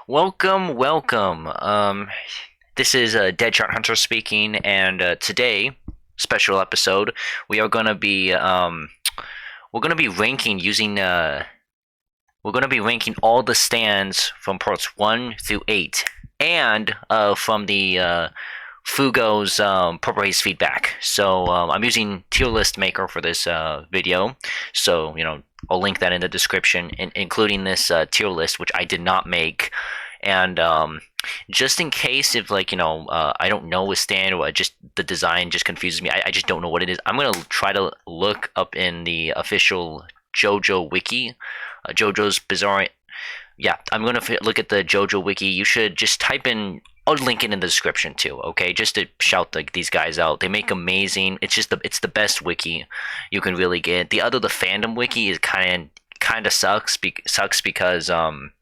Welcome. This is Dead Chart Hunter speaking, and today, special episode, we are gonna be we're gonna be ranking using we're gonna be ranking all the stands from parts 1 through 8, and from the Fugo's Purple Haze feedback. So I'm using Tier List Maker for this video. So I'll link that in the description, including this tier list, which I did not make. And just in case if I don't know a stand or just the design just confuses me, I just don't know what it is. I'm gonna try to look up in the official JoJo wiki, JoJo's Bizzare. Yeah, I'm gonna look at the JoJo wiki. You should just type in. I'll link it in the description too. Okay, just to shout these guys out. They make amazing. It's the best wiki you can really get. The fandom wiki is kind of sucks because some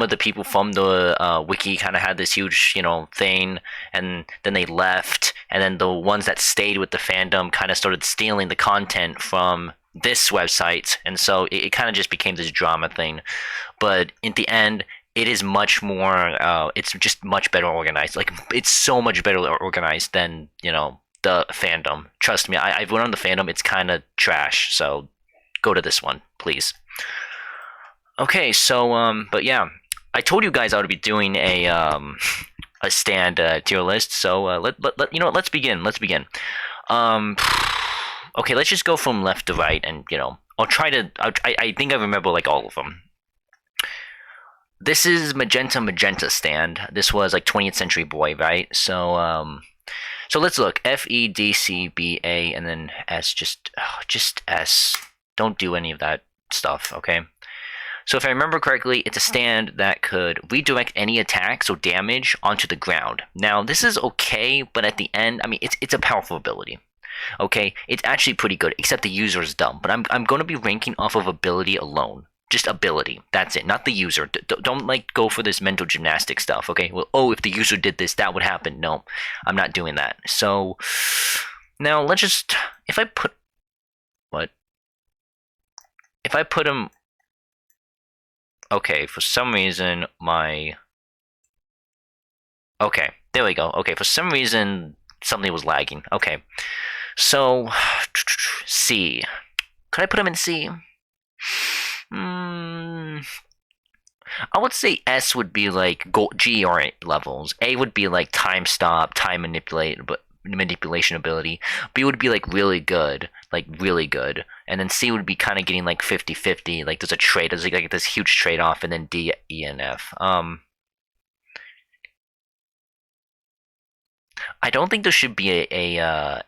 of the people from the wiki kind of had this huge thing, and then they left, and then the ones that stayed with the fandom kind of started stealing the content from this website, and so it kind of just became this drama thing. But in the end, it is much more. It's just much better organized. Like, it's so much better organized than the fandom. Trust me, I've went on the fandom. It's kind of trash. So go to this one, please. Okay, so but yeah, I told you guys I would be doing a stand tier list. So let's begin. Let's begin. Um, okay, let's just go from left to right, and I'll try to. I think I remember like all of them. This is Magenta stand. This was like 20th Century Boy, right? So let's look. FEDCBA and then S. Just S. Don't do any of that stuff, okay? So if I remember correctly, it's a stand that could redirect any attacks or damage onto the ground. Now, this is okay, but at the end, I mean, it's a powerful ability. Okay, it's actually pretty good, except the user is dumb. But I'm going to be ranking off of ability alone. Just ability. That's it, not the user. Don't like go for this mental gymnastic stuff. Okay. Well, oh, if the user did this, that would happen. No, I'm not doing that. So now let's just. If I put what? If I put him. Okay, for some reason my. Okay, there we go. Okay, for some reason something was lagging. Okay, so C. Could I put him in C? I would say S would be like G or levels. A would be like time stop, time manipulation ability. B would be like really good, and then C would be kind of getting like 50-50. Like there's a trade, there's like this huge trade off, and then D, E, and F. I don't think there should be an.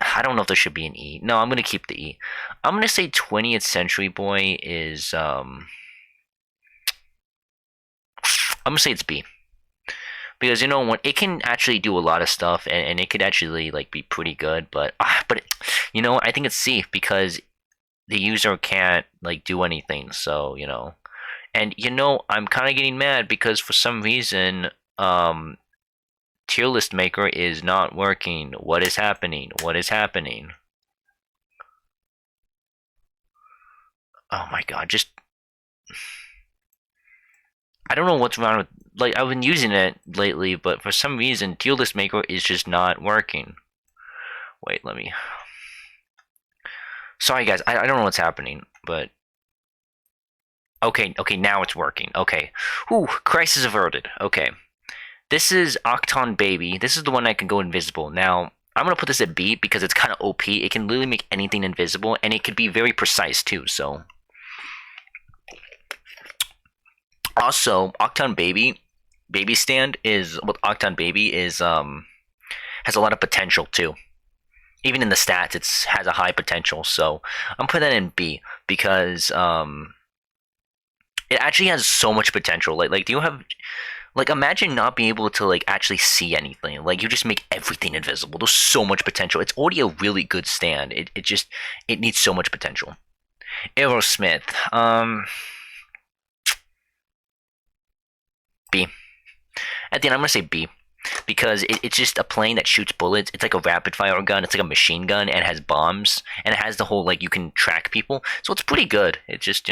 I don't know if there should be an E. No, I'm gonna keep the E. I'm gonna say 20th Century Boy is I'm gonna say it's B, because when it can actually do a lot of stuff, and it could actually like be pretty good, but I think it's C because the user can't like do anything. So and I'm kind of getting mad because for some reason tier list maker is not working. What is happening? What is happening? Oh my god, just I don't know what's wrong with, like, I've been using it lately, but for some reason tier list maker is just not working. Wait, let me. Sorry guys, I don't know what's happening, but okay, now it's working. Okay. Ooh, crisis averted. Okay. This is Octon Baby. This is the one that can go invisible. Now, I'm gonna put this at B because it's kind of OP. It can literally make anything invisible, and it could be very precise too, so. Also, Octon Baby stand is with Octon Baby is has a lot of potential too. Even in the stats, it has a high potential. So I'm putting that in B because it actually has so much potential. Like do you have like imagine not being able to like actually see anything. Like you just make everything invisible. There's so much potential. It's already a really good stand. It needs so much potential. Aerosmith. B. At the end, I'm gonna say B because it's just a plane that shoots bullets. It's like a rapid fire gun. It's like a machine gun and it has bombs and it has the whole like you can track people. So it's pretty good. It's just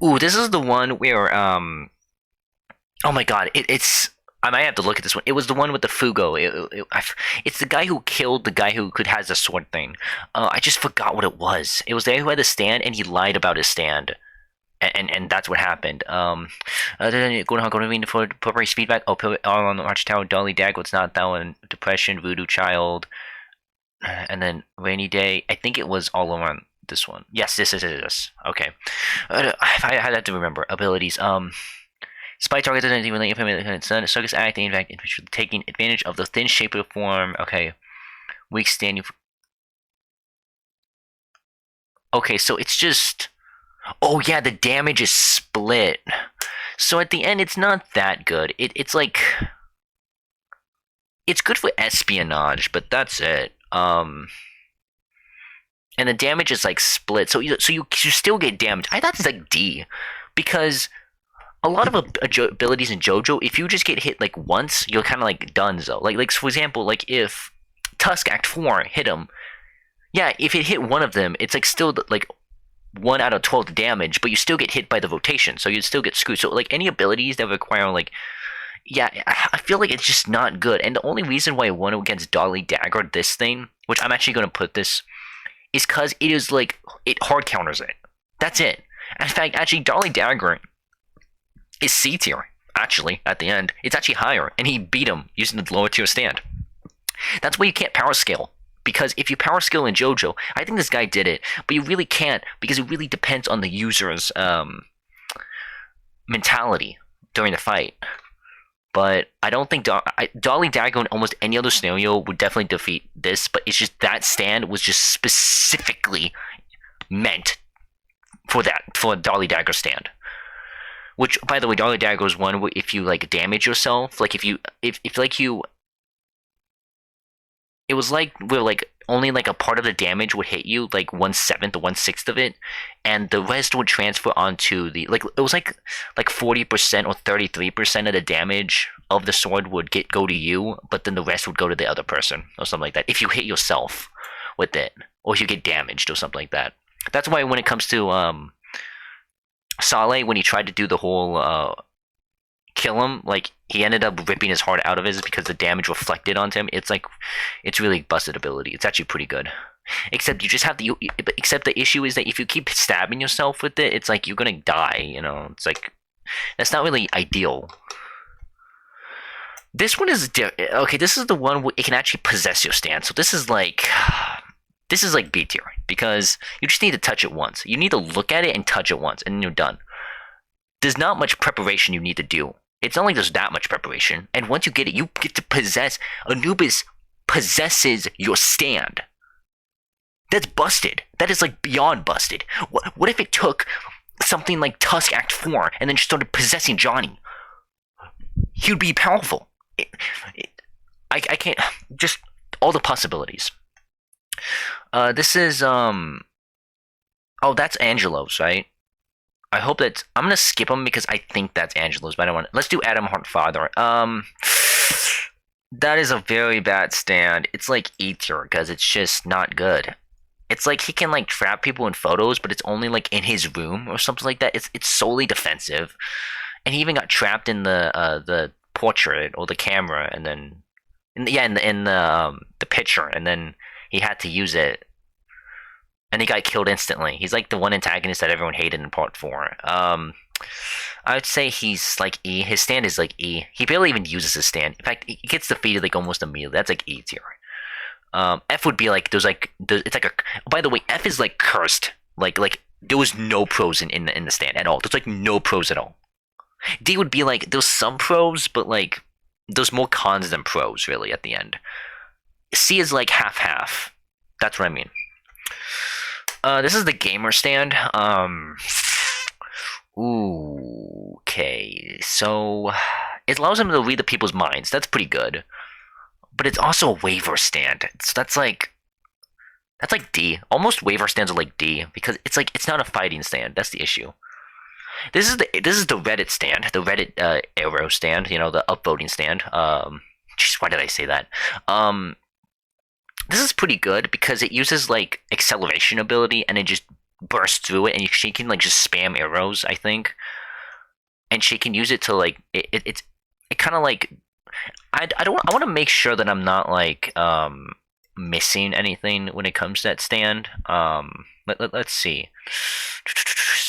Ooh, this is the one where oh my god, it's I might have to look at this one. It was the one with the Fugo. It's the guy who killed the guy who could has the sword thing. I just forgot what it was. It was the guy who had the stand, and he lied about his stand, and that's what happened. Going to mean for Purpose feedback. Oh, all on the Watchtower, Dolly Dag. What's not that one? Depression, Voodoo Child, and then Rainy Day. I think it was all around this one. Yes, this is this. Okay, I had to remember abilities. Spy target doesn't even let you circus acting, in fact, taking advantage of the thin shape of the form. Okay. Weak standing. Okay, so it's just. Oh, yeah, the damage is split. So at the end, it's not that good. It's like. It's good for espionage, but that's it. And the damage is like split. So you still get damage. I thought it's like D. Because a lot of abilities in JoJo, if you just get hit like once, you're kind of like done. So like for example, like if Tusk Act 4 hit him, yeah, if it hit one of them, it's like still like 1 out of 12 damage, but you still get hit by the rotation, so you still get screwed. So like any abilities that require like, yeah, I feel like it's just not good. And the only reason why I won against Dolly Dagger, this thing, which I'm actually going to put this, is because it is like it hard counters it. That's it. In fact, actually, Dolly Dagger is C tier, actually, at the end. It's actually higher, and he beat him using the lower tier stand. That's why you can't power scale, because if you power scale in JoJo, I think this guy did it, but you really can't, because it really depends on the user's mentality during the fight. But I don't think Dolly Dagger in almost any other scenario would definitely defeat this, but it's just that stand was just specifically meant for Dolly Dagger stand. Which, by the way, Dolly Dagger is one where if you like damage yourself, like if like you, it was like where like only like a part of the damage would hit you, like 1/7 or 1/6 of it, and the rest would transfer onto the like it was like 40% or 33% of the damage of the sword would go to you, but then the rest would go to the other person or something like that. If you hit yourself with it, or if you get damaged or something like that. That's why when it comes to Saleh, when he tried to do the whole kill him, like he ended up ripping his heart out of it because the damage reflected onto him. It's like it's really busted ability. It's actually pretty good. Except you just have the except the issue is that if you keep stabbing yourself with it, it's like you're gonna die. You know, it's like that's not really ideal. This one is okay. This is the one where it can actually possess your stand. So this is like B tier because you just need to touch it once. You need to look at it and touch it once, and then you're done. There's not much preparation you need to do. It's not like there's that much preparation. And once you get it, you get to possess. Anubis possesses your stand. That's busted. That is like beyond busted. What if it took something like Tusk Act 4 and then just started possessing Johnny? He would be powerful. I can't. Just all the possibilities. This is oh, that's Angelo's, right? I hope that's. I'm gonna skip him because I think that's Angelo's, but I don't want. Let's do Adam Hart Father. That is a very bad stand. It's like E tier because it's just not good. It's like he can like trap people in photos, but it's only like in his room or something like that. It's solely defensive, and he even got trapped in the portrait or the camera, and then in the picture, and then he had to use it. And he got killed instantly. He's like the one antagonist that everyone hated in part 4. I would say he's like E. His stand is like E. He barely even uses his stand. In fact, he gets defeated like almost immediately. That's like E tier. F would be like it's like a. By the way, F is like cursed. Like there was no pros in the stand at all. There's like no pros at all. D would be like there's some pros, but like there's more cons than pros really at the end. C is like half. That's what I mean. This is the gamer stand. Ooh, okay. So it allows him to read the people's minds. That's pretty good. But it's also a waiver stand. That's like D. Almost waiver stands are like D because it's not a fighting stand. That's the issue. This is the Reddit stand, the Reddit arrow stand. You know, the upvoting stand. Jeez, why did I say that? This is pretty good because it uses like acceleration ability and it just burst through it, and she can like just spam arrows, I think, and she can use it to like it kind of like I want to make sure that I'm not like missing anything when it comes to that stand. Let's see.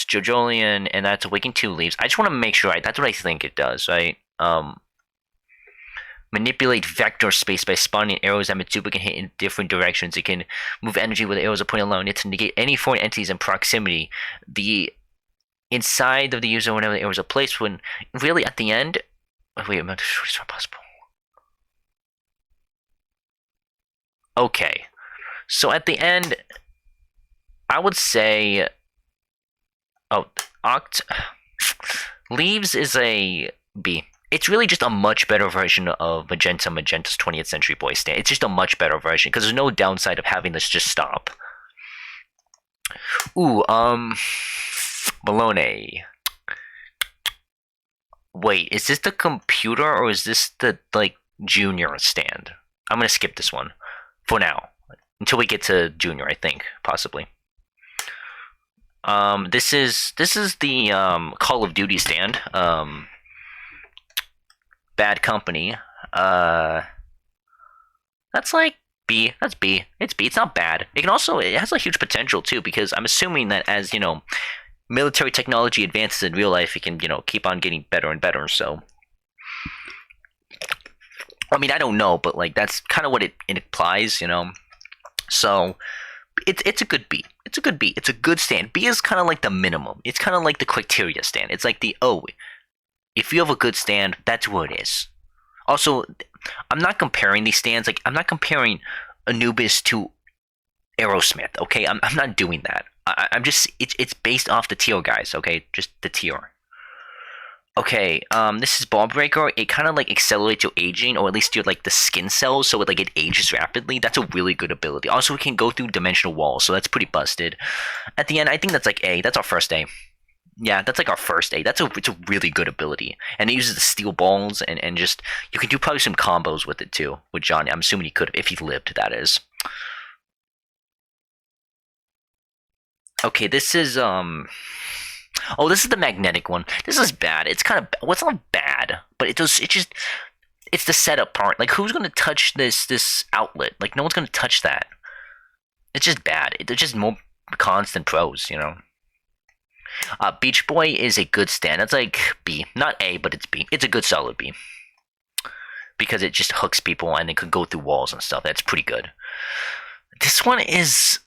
Jojolian, and that's awaken 2 leaves. I just want to make sure, right? That's what I think it does, right? Manipulate vector space by spawning arrows that Mitsuba can hit in different directions. It can move energy with arrows are pointed alone. It to negate any foreign entities in proximity. The inside of the user whenever the arrows are placed. When really at the end, wait a minute, it's not possible. Okay, so at the end, I would say, Leaves is a B. It's really just a much better version of Magenta's 20th Century Boy stand. It's just a much better version because there's no downside of having this just stop. Ooh, Malone. Wait, is this the computer or is this the like junior stand? I'm gonna skip this one for now until we get to junior. I think possibly. This is the Call of Duty stand. Bad Company. That's like B. That's B. It's B. It's not bad. It has a huge potential too because I'm assuming that as military technology advances in real life, it can keep on getting better and better. So, I mean, I don't know, but like that's kind of what it implies, So, it's a good B. It's a good B. It's a good stand. B is kind of like the minimum. It's kind of like the criteria stand. It's like if you have a good stand, that's what it is. Also, I'm not comparing these stands. Like, I'm not comparing Anubis to Aerosmith. Okay, I'm not doing that. I'm just it's based off the tier, guys. Okay, just the tier. Okay, this is Ball Breaker. It kind of like accelerates your aging, or at least your the skin cells, so it ages rapidly. That's a really good ability. Also, it can go through dimensional walls, so that's pretty busted. At the end, I think that's like A. That's our first A. Yeah, that's like our first A. It's a really good ability, and it uses the steel balls, and just you can do probably some combos with it too. With Johnny, I'm assuming he could have if he lived. That is. Okay, this is Oh, this is the magnetic one. This is bad. It's kind of well, it's not bad, but it's the setup part. Like, who's gonna touch this outlet? Like, no one's gonna touch that. It's just bad. It's just more cons than pros. Beach Boy is a good stand. That's like B, not A, but it's B. It's a good solid B because it just hooks people and it could go through walls and stuff. That's pretty good. This one is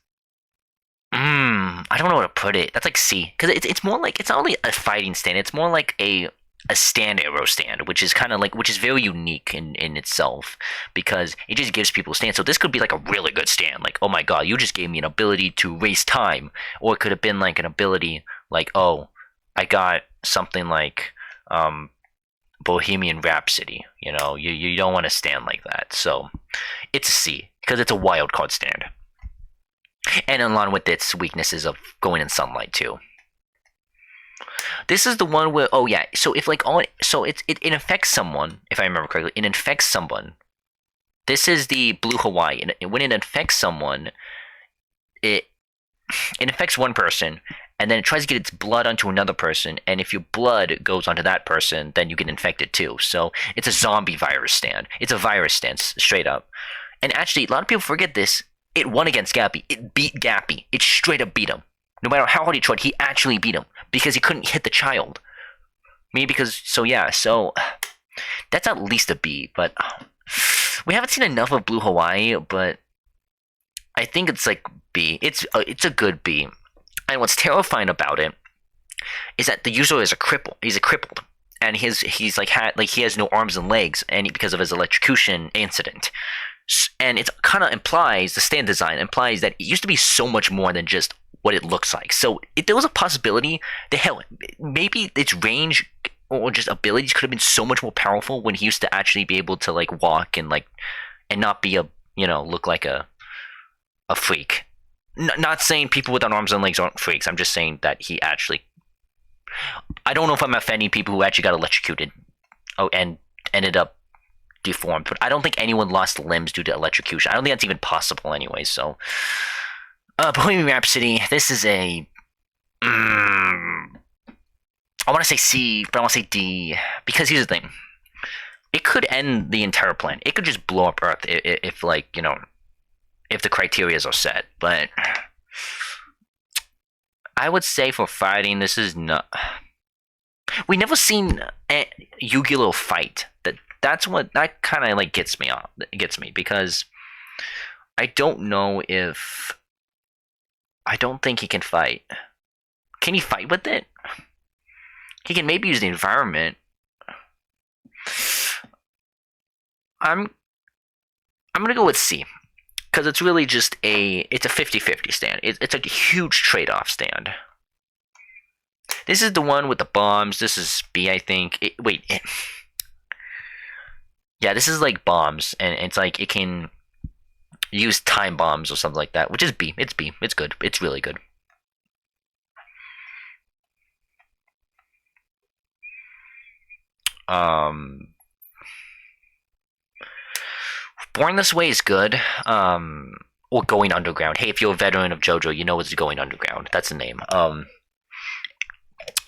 I don't know where to put it. That's like C, because it's more like it's not really a fighting stand. It's more like a stand arrow stand, which is kind of which is very unique in itself because it just gives people a stand. So this could be like a really good stand. Like, oh my god, you just gave me an ability to waste time, or it could have been like an ability like, oh, I got something like Bohemian Rhapsody. You don't want to stand like that. So it's a C because it's a wild card stand. And along with its weaknesses of going in sunlight too. This is the one where so if it infects someone, if I remember correctly, it infects someone. This is the Blue Hawaii, and when it infects someone, it infects one person, and then it tries to get its blood onto another person, and if your blood goes onto that person, then you get infected too. So it's a zombie virus stand. It's a virus stand, straight up. And actually, a lot of people forget this. It won against Gappy. It beat Gappy. It straight up beat him. No matter how hard he tried, he actually beat him because he couldn't hit the child. Maybe so that's at least a B, but we haven't seen enough of Blue Hawaii, but I think it's like B. It's a good B. And what's terrifying about it is that the user is a cripple. He's a crippled, and he has no arms and legs, and because of his electrocution incident. And it kind of implies, the stand design implies that it used to be so much more than just what it looks like. So if there was a possibility that maybe its range or just abilities could have been so much more powerful when he used to actually be able to walk and not be look like a freak. Not saying people without arms and legs aren't freaks. I'm just saying that he actually. I don't know if I'm offending people who actually got electrocuted, and ended up deformed, but I don't think anyone lost limbs due to electrocution. I don't think that's even possible anyway. So, Bohemian Rhapsody, this is a I want to say C, but I want to say D because here's the thing: it could end the entire planet. It could just blow up Earth if like if the criterias are set. But I would say for fighting, this is not. We never seen a Yu-Gi-Oh fight. That's what that kind of like gets me off. Gets me because I don't know if I don't think he can fight. Can he fight with it? He can maybe use the environment. I'm gonna go with C because it's really just it's a 50-50 stand. It's a huge trade-off stand. This is the one with the bombs. This is B, I think. Yeah, this is like bombs, and it's like it can use time bombs or something like that, which is B. It's B. It's good. It's really good. Born This Way is good. Or Going Underground. Hey, if you're a veteran of JoJo, you know it's Going Underground. That's the name. And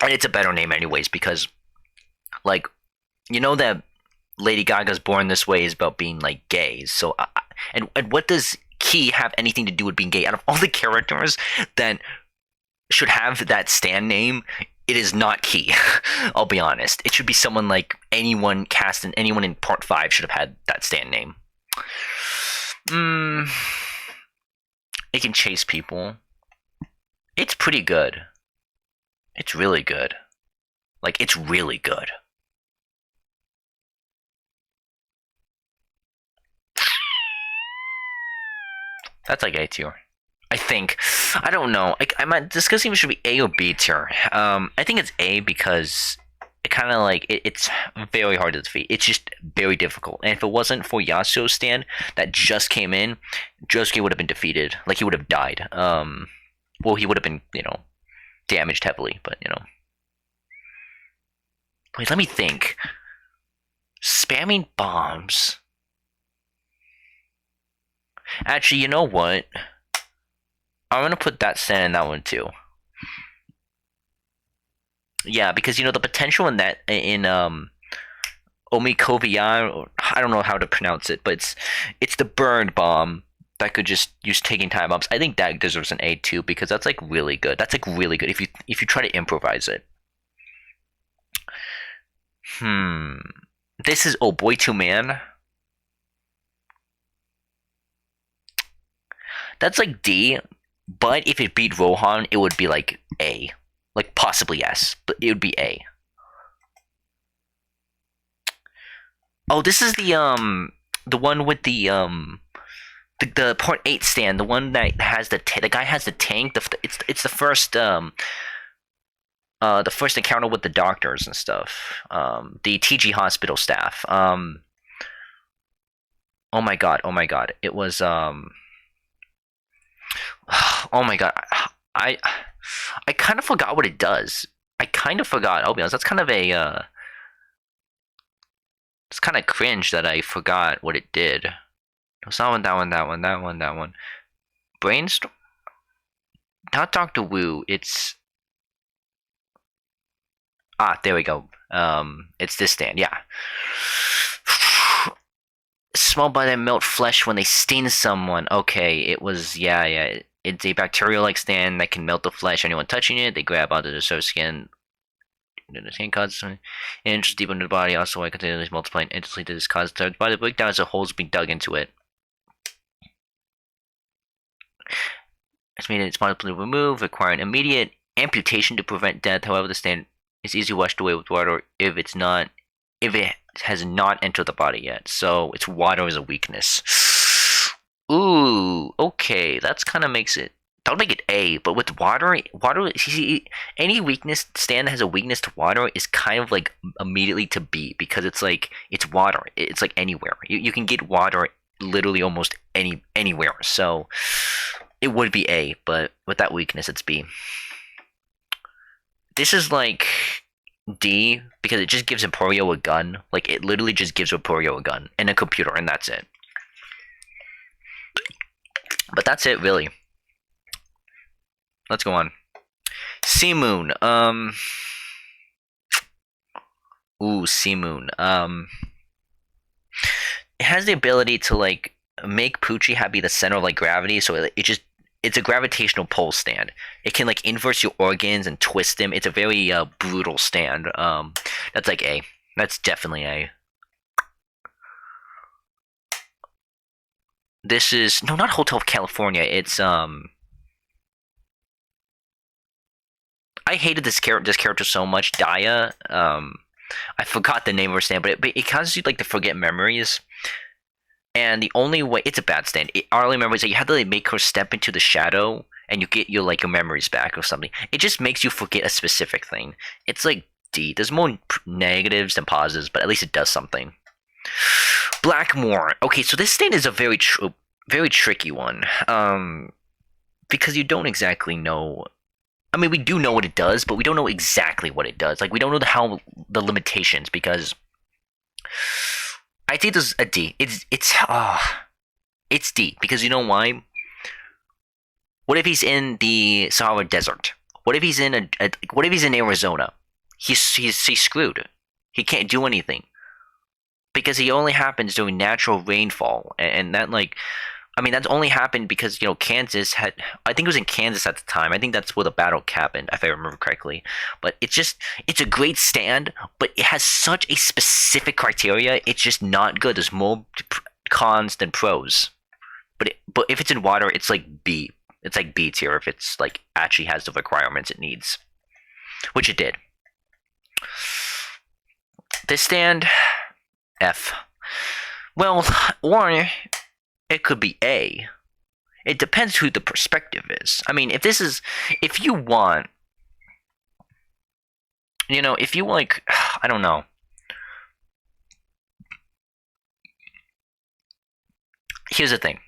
it's a better name anyways because, like, you know that Lady Gaga's Born This Way is about being like gay. So, and what does Key have anything to do with being gay? Out of all the characters that should have that stand name, it is not Key. I'll be honest. It should be someone like anyone cast in anyone in Part 5 should have had that stand name. It can chase people. It's pretty good. It's really good. Like, it's really good. That's like A tier. I think. I don't know. I might discussing if it should be A or B tier. I think it's A because it kind of like it's very hard to defeat. It's just very difficult. And if it wasn't for Yasuo's stand that just came in, Josuke would have been defeated. Like he would have died. Well, he would have been damaged heavily. But wait, let me think. Spamming bombs. Actually, you know what? I'm gonna put that stand in that one too. Yeah, because the potential in that in Omikoviya, I don't know how to pronounce it, but it's the burned bomb that could just use taking time bombs. I think that deserves an A too because that's like really good. That's like really good if you try to improvise it. This is Oh Boy to Man. That's like D, but if it beat Rohan, it would be like A. Like possibly S, but it would be A. Oh, this is the one with the Part 8 stand, the one that has the guy has the tank. It's the first encounter with the doctors and stuff. The TG hospital staff. Oh my god. It was oh my god. I kind of forgot what it does. I kind of forgot. I'll be honest. That's kind of it's kind of cringe that I forgot what it did. It's not that one. Brainstorm. Not Doctor Wu. It's there we go. It's this stand. Yeah. Small bite that melt flesh when they sting someone. Okay, it was yeah. It's a bacterial-like stand that can melt the flesh. Anyone touching it, they grab onto the surface skin. The skin causes an inch deep into the body. Also, I continually multiplying instantly to this cause third body breakdown as a holes being dug into it. It's made its multiply remove, requiring immediate amputation to prevent death. However, the stand is easily washed away with water if it has not entered the body yet. So its water is a weakness. Ooh, okay, that's kind of makes it. That'll make it A, but with water, any weakness stand that has a weakness to water is kind of like immediately to B because it's like it's water. It's like anywhere you can get water, literally almost anywhere. So it would be A, but with that weakness, it's B. This is like D because it just gives Emporio a gun. Like it literally just gives Emporio a gun and a computer, and that's it. But that's it, really. Let's go on. Sea Moon. Ooh, Sea Moon. It has the ability to like make Poochie have be the center of like gravity, so it just it's a gravitational pole stand. It can like inverse your organs and twist them. It's a very brutal stand. That's like A. That's definitely A. This is no, not Hotel California. It's I hated this character so much, Daya. I forgot the name of her stand, but it causes you like to forget memories. And the only way it's a bad stand. I only remember is that you have to like, make her step into the shadow, and you get your like your memories back or something. It just makes you forget a specific thing. It's like D. There's more negatives than positives, but at least it does something. Blackmore. Okay, so this stand is a very tricky one. Because you don't exactly know. I mean, we do know what it does, but we don't know exactly what it does. Like, we don't know the limitations because I think there's a D. It's D because you know why? What if he's in the Sahara Desert? What if he's in what if he's in Arizona? He's screwed. He can't do anything because he only happens during natural rainfall, and that like I mean, that's only happened because, Kansas had. I think it was in Kansas at the time. I think that's where the battle happened, if I remember correctly. But it's a great stand, but it has such a specific criteria. It's just not good. There's more cons than pros. But if it's in water, it's like B. It's like B tier if it's like actually has the requirements it needs, which it did. This stand, F. Well, or it could be A. It depends who the perspective is. I mean, if you want, if you like, I don't know. Here's the thing.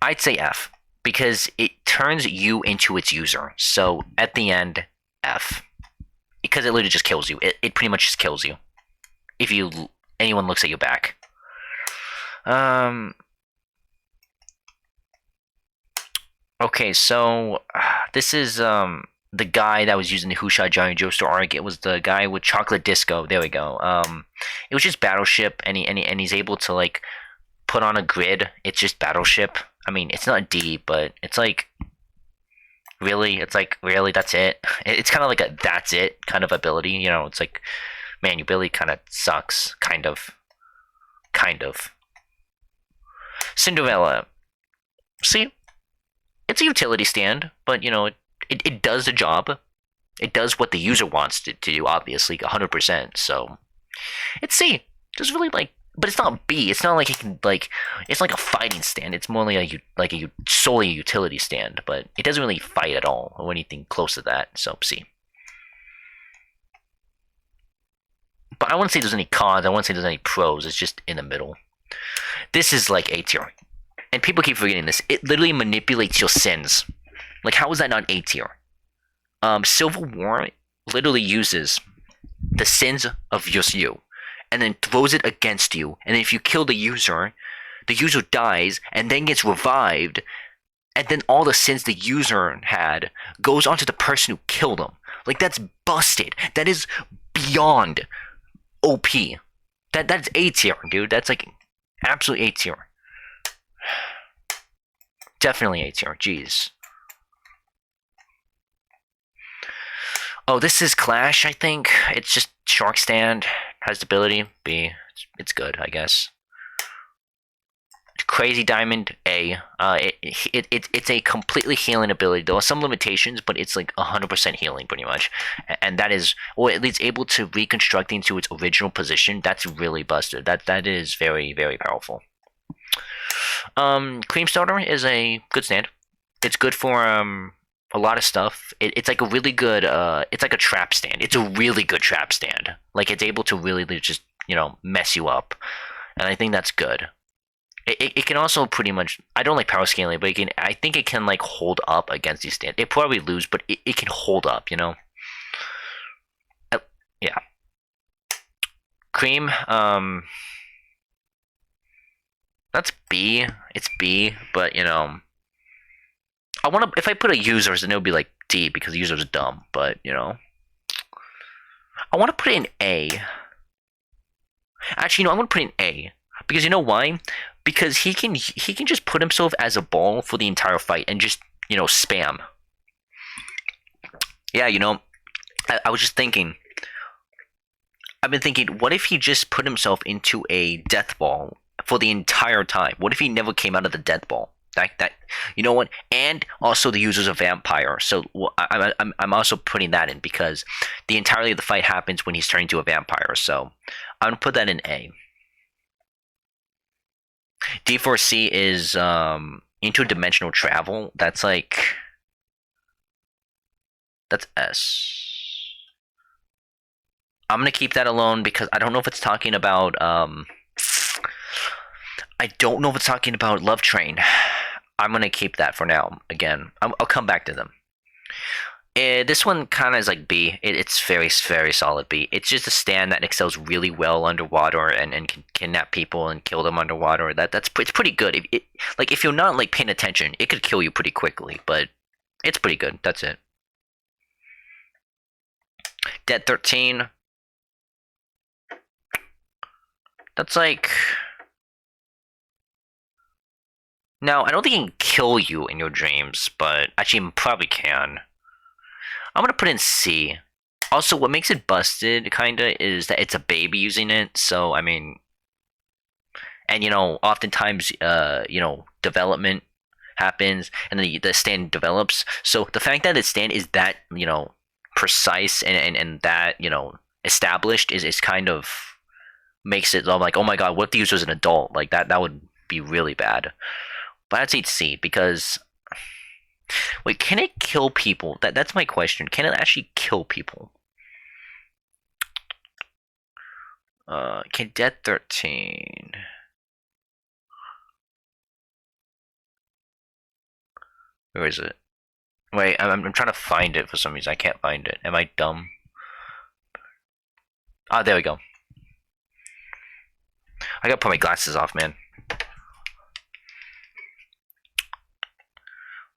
I'd say F because it turns you into its user. So at the end, F. Because it literally just kills you. It pretty much just kills you. If anyone looks at your back. Okay, so this is the guy that was using the Who Shot Johnny Joestar arc. It was the guy with Chocolate Disco. There we go. It was just Battleship, and he's able to like put on a grid. It's just Battleship. I mean, it's not D, but it's like really, that's it. It's kind of like a that's it kind of ability. It's like, man, your ability kind of sucks. Kind of. Cinderella. See, it's a utility stand, but it does the job. It does what the user wants to do, obviously, 100%. So it's C. Just really but it's not B. It's not like it can it's like a fighting stand. It's more like a solely a utility stand, but it doesn't really fight at all or anything close to that. So C. But I wouldn't say there's any cons. I wouldn't say there's any pros. It's just in the middle. This is like A tier. And people keep forgetting this. It literally manipulates your sins. Like, how is that not A tier? Civil War literally uses the sins of you and then throws it against you. And then if you kill the user dies and then gets revived. And then all the sins the user had goes onto the person who killed him. Like, that's busted. That is beyond OP. That's A tier, dude. That's like absolute A tier. Definitely A tier. Jeez. Oh, this is Clash, I think. It's just Shark Stand. Has the ability. B. It's good, I guess. Crazy Diamond, A. It's a completely healing ability. There are some limitations, but it's like 100% healing, pretty much. And that is, or at least able to reconstruct into its original position. That's really busted. That is very, very powerful. Cream Starter is a good stand. It's good for a lot of stuff. It's like a really good. It's like a trap stand. It's a really good trap stand. Like, it's able to really just mess you up, and I think that's good. It can also pretty much. I don't like power scaling, but I think it can like hold up against these stands. It probably lose, but it can hold up. Yeah. Cream. That's B. It's B, but I want to. If I put a users, then it would be like D because the users are dumb. But I want to put it in A. Actually, no, I'm gonna put it in A because you know why? Because he can just put himself as a ball for the entire fight and just spam. Yeah, I was just thinking. I've been thinking, what if he just put himself into a death ball for the entire time? What if he never came out of the death ball? That you know what? And also the user's a vampire, so I'm also putting that in because the entirety of the fight happens when he's turning to a vampire. So I'm gonna put that in A. D4C is interdimensional travel. That's S. I'm gonna keep that alone because I don't know if it's talking about I don't know if it's talking about Love Train. I'm gonna keep that for now. Again, I'll come back to them. This one kind of is like B. It's very very solid B. It's just a stand that excels really well underwater and can kidnap people and kill them underwater. It's pretty good. If you're not like paying attention, it could kill you pretty quickly. But it's pretty good. That's it. Dead 13. That's like. Now, I don't think it can kill you in your dreams, but actually, probably can. I'm gonna put in C. Also, what makes it busted, kinda, is that it's a baby using it. So, I mean, and oftentimes, development happens, and then the stand develops. So the fact that the stand is that precise and that established is kind of makes it like, oh my god, what if the user is an adult? Like that would be really bad. But I'd say C because wait, can it kill people? That's my question. Can it actually kill people? Can Dead 13? Where is it? Wait, I'm trying to find it for some reason. I can't find it. Am I dumb? Ah, there we go. I gotta put my glasses off, man.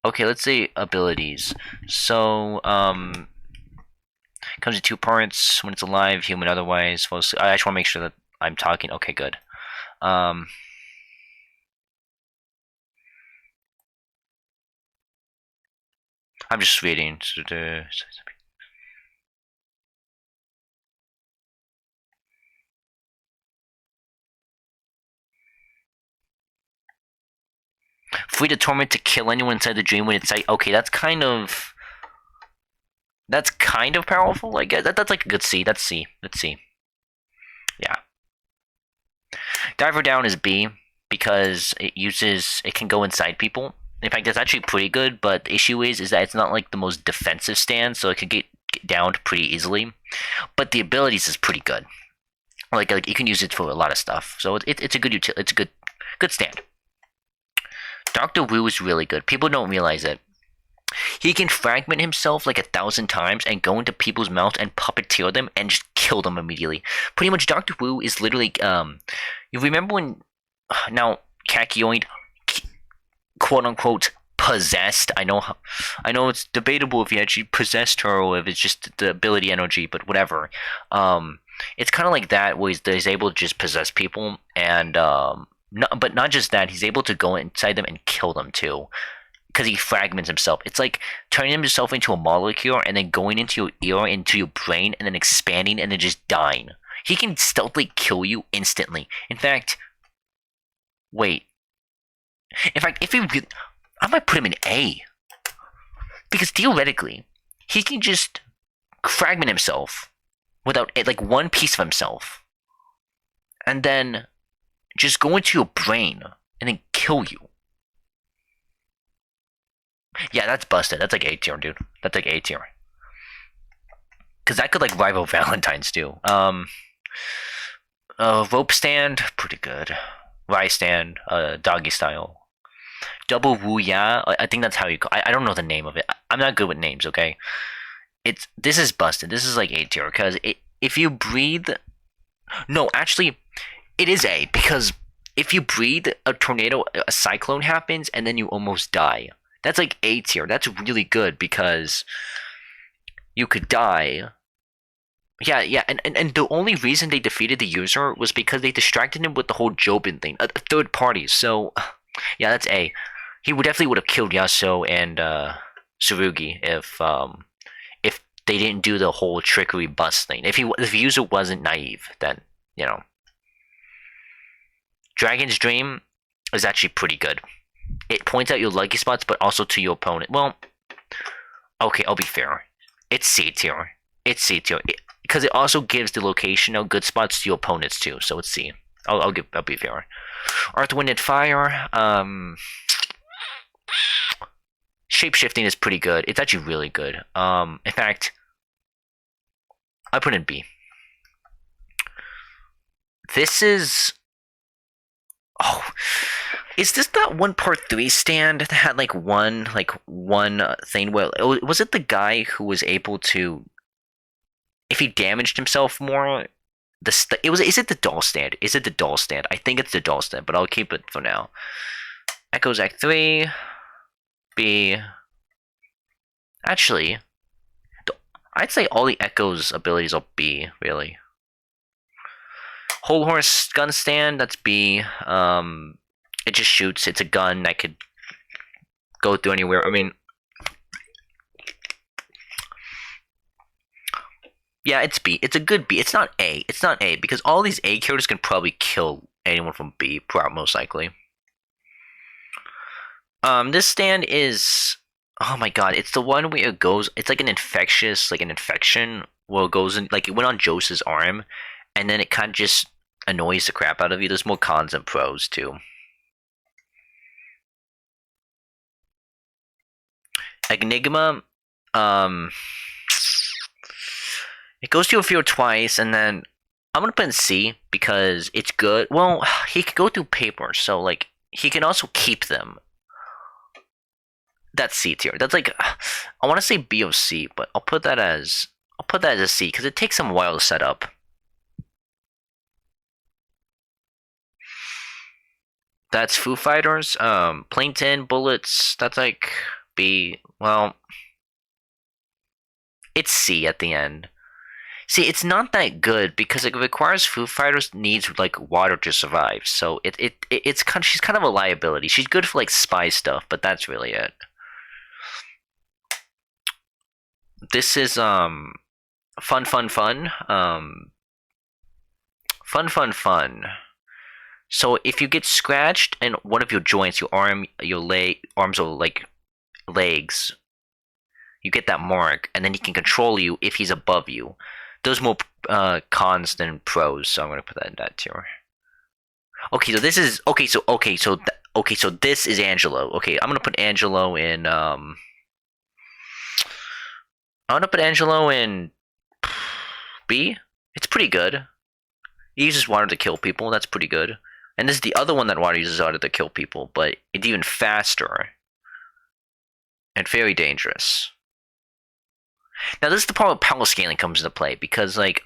Okay, let's say abilities. So, comes in two parts. When it's alive, human, otherwise. Well, I just want to make sure that I'm talking. Okay, good. I'm just reading. Free the torment to kill anyone inside the dream when it's like, okay, that's kind of powerful. I guess that's like a good C. That's C. Let's see. Yeah. Diver down is B because it can go inside people. In fact, that's actually pretty good. But the issue is that it's not like the most defensive stand, so it can get downed pretty easily. But the abilities is pretty good. Like you can use it for a lot of stuff. So it's a good it's a good stand. Dr. Wu is really good. People don't realize it. He can fragment himself like 1,000 times and go into people's mouths and puppeteer them and just kill them immediately. Pretty much, Dr. Wu is literally. You remember when now Kakyoin, quote unquote, possessed? I know it's debatable if he actually possessed her or if it's just the ability energy, but whatever. It's kind of like that where he's able to just possess people and but not just that, he's able to go inside them and kill them too. Because he fragments himself. It's like turning himself into a molecule and then going into your ear, into your brain, and then expanding and then just dying. He can stealthily kill you instantly. In fact, wait. In fact, if he really, I might put him in A. Because theoretically, he can just fragment himself without like one piece of himself. And then just go into your brain and then kill you. Yeah, that's busted. That's like A tier, dude. That's like A tier. Because that could like rival Valentine's too. Rope stand, pretty good. Rise stand, doggy style. Double Wu Ya, I think that's how you call. I don't know the name of it. I'm not good with names. Okay, this is busted. This is like A tier because if you breathe, no, actually, it is A because if you breathe, a tornado, a cyclone happens, and then you almost die. That's like A tier. That's really good because you could die Yeah, and the only reason they defeated the user was because they distracted him with the whole Jobin thing, a third party. So, yeah, that's A. He would definitely would have killed Yasuo and Tsurugi if they didn't do the whole trickery bust thing. If the user wasn't naive, then you know, Dragon's Dream is actually pretty good. It points out your lucky spots, but also to your opponent. Well, okay, I'll be fair. It's C tier. It's C tier because it also gives the location of good spots to your opponents too. So it's C. I'll be fair. Earth, Wind, and Fire. Shapeshifting is pretty good. It's actually really good. In fact, I put in B. This is. Oh, is this that one part 3 stand that had one thing? Well, was it the guy who was able to, if he damaged himself more, it was. Is it the doll stand? Is it the doll stand? I think it's the doll stand, but I'll keep it for now. Echoes Act 3, B. Actually, I'd say all the Echo's abilities are B, really. Whole Horse gun stand, that's B. It just shoots. It's a gun that could go through anywhere. I mean, yeah, it's B. It's a good B. It's not A. It's not A because all these A characters can probably kill anyone from B, most likely. This stand is, oh my god, it's the one where it goes. It's like an infection where it goes in. Like it went on Jose's arm, and then it kind of just annoys the crap out of you. There's more cons than pros too. Enigma, it goes to a field twice, and then I'm gonna put in C because it's good. Well, he can go through paper, so like he can also keep them. That's C tier. That's like I want to say B or C, but I'll put that as a C because it takes some while to set up. That's Foo Fighters. Plane 10 Bullets. That's like B. Well, it's C at the end. See, it's not that good because it requires Foo Fighters needs like water to survive. So it's kind of, she's kind of a liability. She's good for like spy stuff, but that's really it. This is fun. Fun. So if you get scratched in one of your joints, your arms or like legs, you get that mark, and then he can control you if he's above you. There's more cons than pros, so I'm gonna put that in that tier. Okay, so this is so this is Angelo. Okay, I'm gonna put Angelo in. I'm gonna put Angelo in B. It's pretty good. He uses water to kill people. That's pretty good. And this is the other one that water uses water to kill people, but it's even faster and very dangerous. Now this is the part where power scaling comes into play because like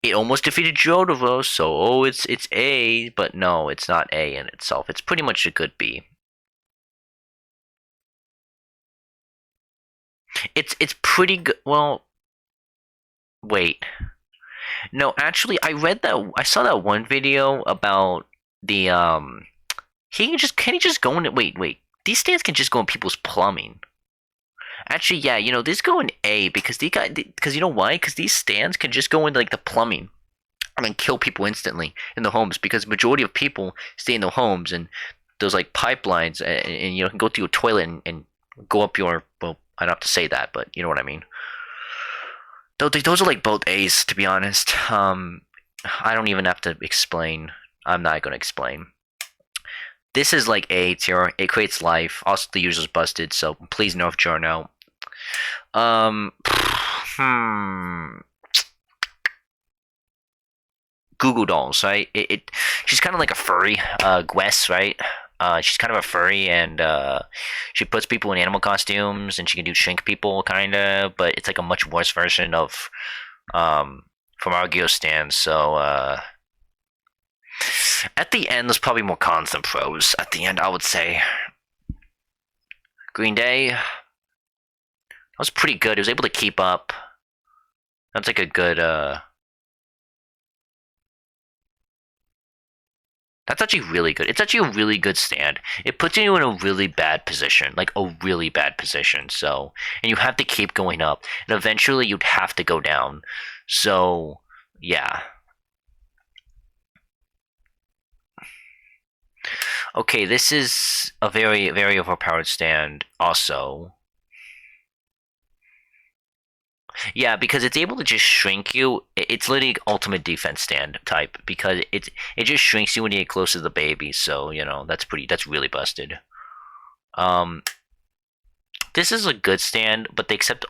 it almost defeated Jodoro, so it's A, but no, it's not A in itself. It's pretty much a good B. It's pretty good. Well, wait. No, actually, I saw that one video about the can he just go in? Wait. These stands can just go in people's plumbing. Actually, yeah, these go in A because because you know why? Because these stands can just go into like the plumbing and then kill people instantly in the homes because majority of people stay in their homes and those like pipelines and you can go through your toilet and go up your, well, I don't have to say that, but you know what I mean. Those are like both A's, to be honest. I don't even have to explain. I'm not going to explain. This is like A tier. It creates life. Also, the user's busted, so please nerf Journo. Google Dolls, right? She's kind of like a furry, Gwess, right? She's kind of a furry, and she puts people in animal costumes, and she can do shrink people, kind of. But it's like a much worse version of from Argeo stands. So at the end, there's probably more cons than pros. At the end, I would say Green Day was pretty good. It was able to keep up. That's like a good that's actually really good. It's actually a really good stand. It puts you in a really bad position, like a really bad position. So, and you have to keep going up, and eventually you'd have to go down. So, yeah. Okay, this is a very, very overpowered stand. Also, yeah, because it's able to just shrink you. It's literally ultimate defense stand type because it just shrinks you when you get close to the baby. So that's really busted. Um, this is a good stand, but they accept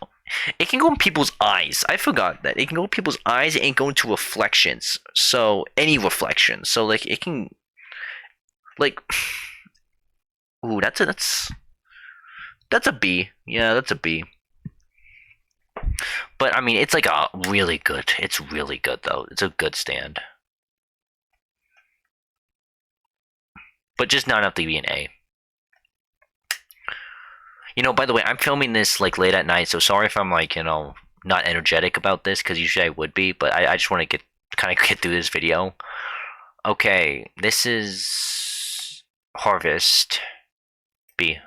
it can go in people's eyes. I forgot that it can go in people's eyes and go into reflections. So any reflection. So like it can like ooh that's a B. Yeah, that's a B. But I mean, it's like a really good. It's really good though. It's a good stand, but just not enough to be an A. By the way, I'm filming this like late at night, so sorry if I'm like not energetic about this because usually I would be, but I just want to get through this video. Okay, this is Harvest B.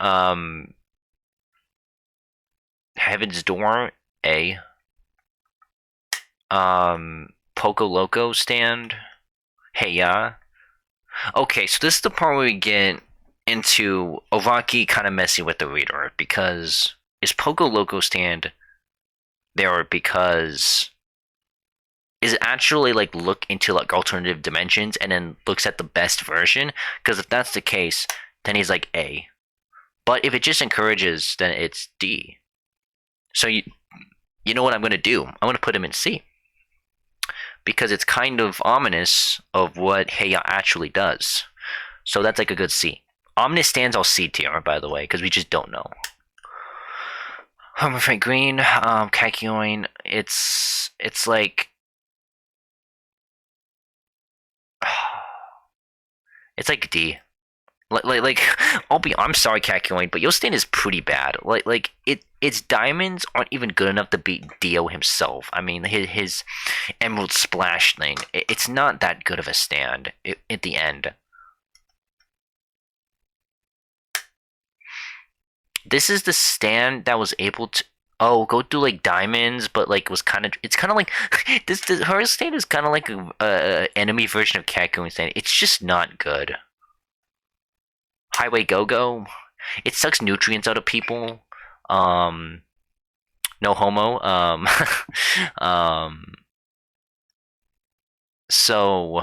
Um, Heaven's Door A. Poco Loco stand. Hey ya. Okay, so this is the part where we get into Ovaki kind of messy with the reader because is Poco Loco stand there because is it actually like look into like alternative dimensions and then looks at the best version? Because if that's the case, then he's like A. But if it just encourages, then it's D. So you know what I'm gonna do? I'm gonna put him in C because it's kind of ominous of what Heya actually does. So that's like a good C. Ominous stands all C tier, by the way, because we just don't know. Homoframe Green, Kakyoin, it's like it's like D. Like I'm sorry, Kakyoin, but your stand is pretty bad. Its diamonds aren't even good enough to beat Dio himself. I mean, his Emerald Splash thing, it's not that good of a stand at the end. This is the stand that was able to go through like diamonds, but like was kind of it's kind of like this her stand is kind of like a enemy version of Kakyoin stand. It's just not good. Highway Go Go. It sucks nutrients out of people. Um, no homo. Um, so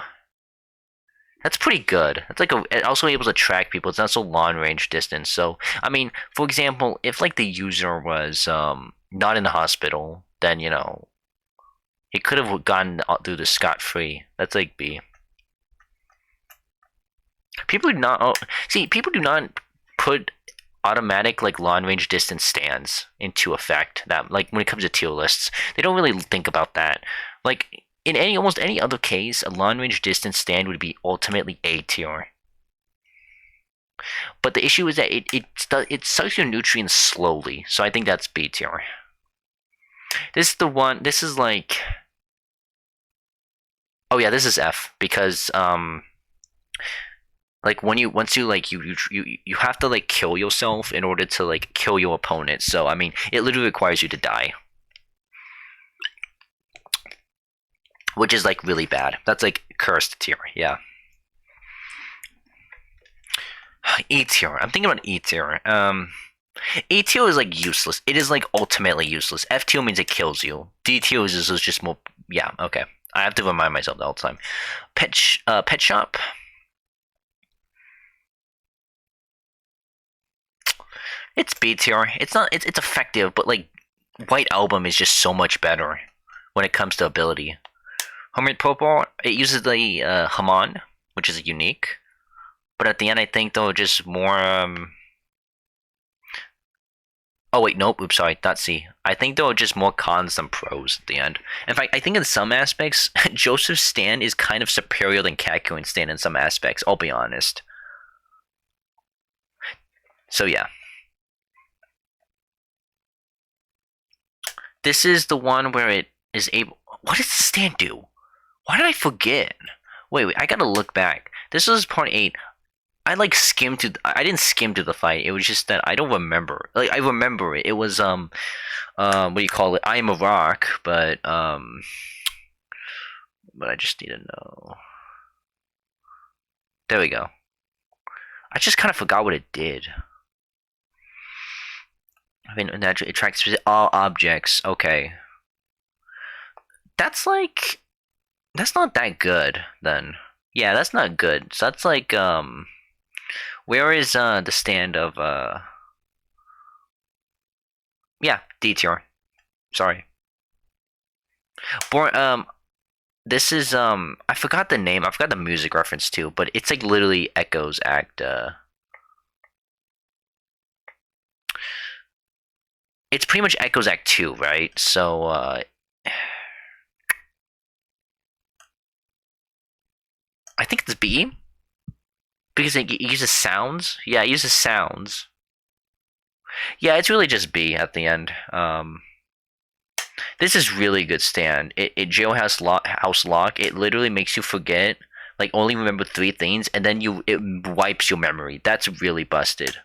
that's pretty good. It's like it also able to track people. It's not so long range distance. So I mean, for example, if like the user was not in the hospital, then he could have gone through the scot free. That's like B. People do not see. People do not put automatic like long range distance stands into effect. That like when it comes to tier lists, they don't really think about that. Like in almost any other case, a long range distance stand would be ultimately A tier. But the issue is that it sucks your nutrients slowly. So I think that's B tier. This is the one. This is like. Oh yeah, this is F because like once you like you have to like kill yourself in order to like kill your opponent. So I mean, it literally requires you to die, which is like really bad. That's like cursed tier. Yeah. E tier. I'm thinking about E tier. E tier is like useless. It is like ultimately useless. F tier means it kills you. D tier is just more. Yeah. Okay. I have to remind myself the whole time. Pet shop. It's B tier. It's not. It's effective, but like White Album is just so much better when it comes to ability. Homemade Purple, it uses the Haman, which is unique. But at the end, I think though just more. Oh wait, nope. Oops, sorry, not C. I think though just more cons than pros at the end. In fact, I think in some aspects, Joseph's stand is kind of superior than Kakyoin's stand in some aspects. I'll be honest. So yeah. This is the one where it is able. What does the stand do? Why did I forget? Wait, I gotta look back. This was part 8. I like skimmed to. I didn't skim to the fight. It was just that I don't remember. Like I remember it. It was what do you call it? I am a rock, but I just need to know. There we go. I just kind of forgot what it did. I mean, it attracts all objects. Okay. That's like. That's not that good, then. Yeah, that's not good. So that's like, where is, the stand of, yeah, D tier. Sorry. This is, I forgot the name. I forgot the music reference too, but it's like literally Echoes Act, it's pretty much Echoes Act 2, right? So, I think it's B because it uses sounds. Yeah, it uses sounds. Yeah, it's really just B at the end. This is really good stand. It jailhouse house lock. It literally makes you forget, like only remember 3 things, and then it wipes your memory. That's really busted.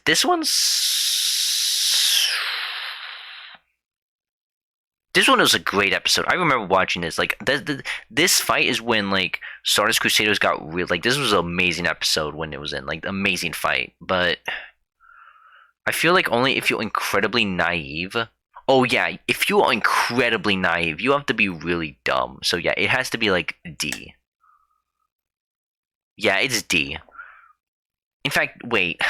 This one's. This one was a great episode. I remember watching this. Like this fight is when like Stardust Crusaders got real. Like this was an amazing episode when it was in. Like amazing fight, but I feel like only if you're incredibly naive. Oh yeah, if you are incredibly naive, you have to be really dumb. So yeah, it has to be like D. Yeah, it's D. In fact, wait.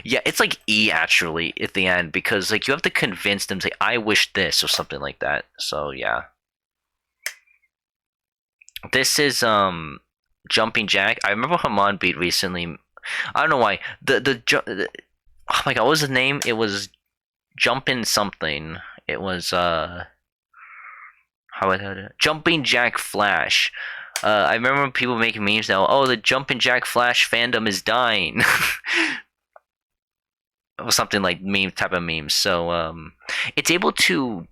Yeah, it's like E actually at the end because like you have to convince them to say I wish this or something like that. So yeah. This is Jumping Jack. I remember Haman beat recently. I don't know why. Oh my god, what was the name? It was Jumping something. It was Jumping Jack Flash. I remember people making memes now. Oh, the Jumping Jack Flash fandom is dying. Or something like meme type of memes. So it's able to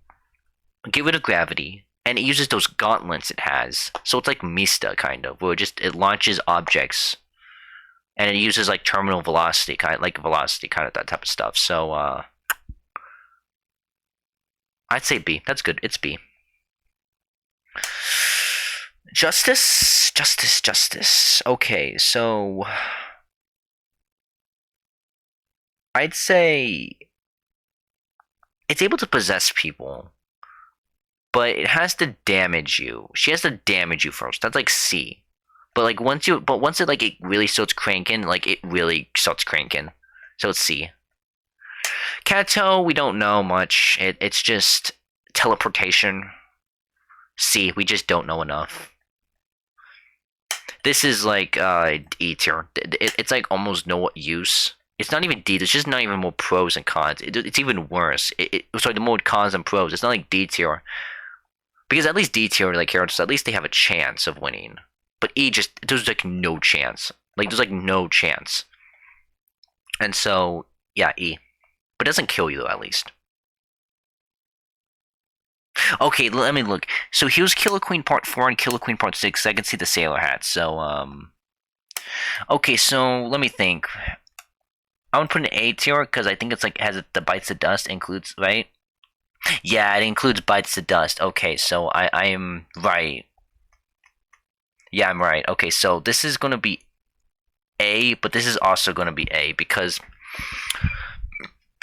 get rid of gravity, and it uses those gauntlets it has. So it's like Mista kind of, where it launches objects, and it uses like terminal velocity kind of that type of stuff. So I'd say B. That's good. It's B. Justice. Okay, so I'd say it's able to possess people, but it has to damage you. She has to damage you first. That's like C. But like once it like it really starts cranking, like it really starts cranking. So it's C. Kato, we don't know much. It's just teleportation. C. We just don't know enough. This is like E tier. It's like almost no use. It's not even D. There's just not even more pros and cons. It's even worse. Sorry, the more cons and pros. It's not like D tier. Because at least D tier, like characters, at least they have a chance of winning. But E there's like no chance. Like there's like no chance. And so yeah, E. But it doesn't kill you though, at least. Okay, let me look. So here's Killer Queen Part 4 and Killer Queen Part 6. I can see the sailor hat. So okay, so let me think. I would put an A tier because I think it's like has the bites of dust includes, right? Yeah, it includes bites of dust. Okay, so I am right. Yeah, I'm right. Okay, so this is gonna be A, but this is also gonna be A because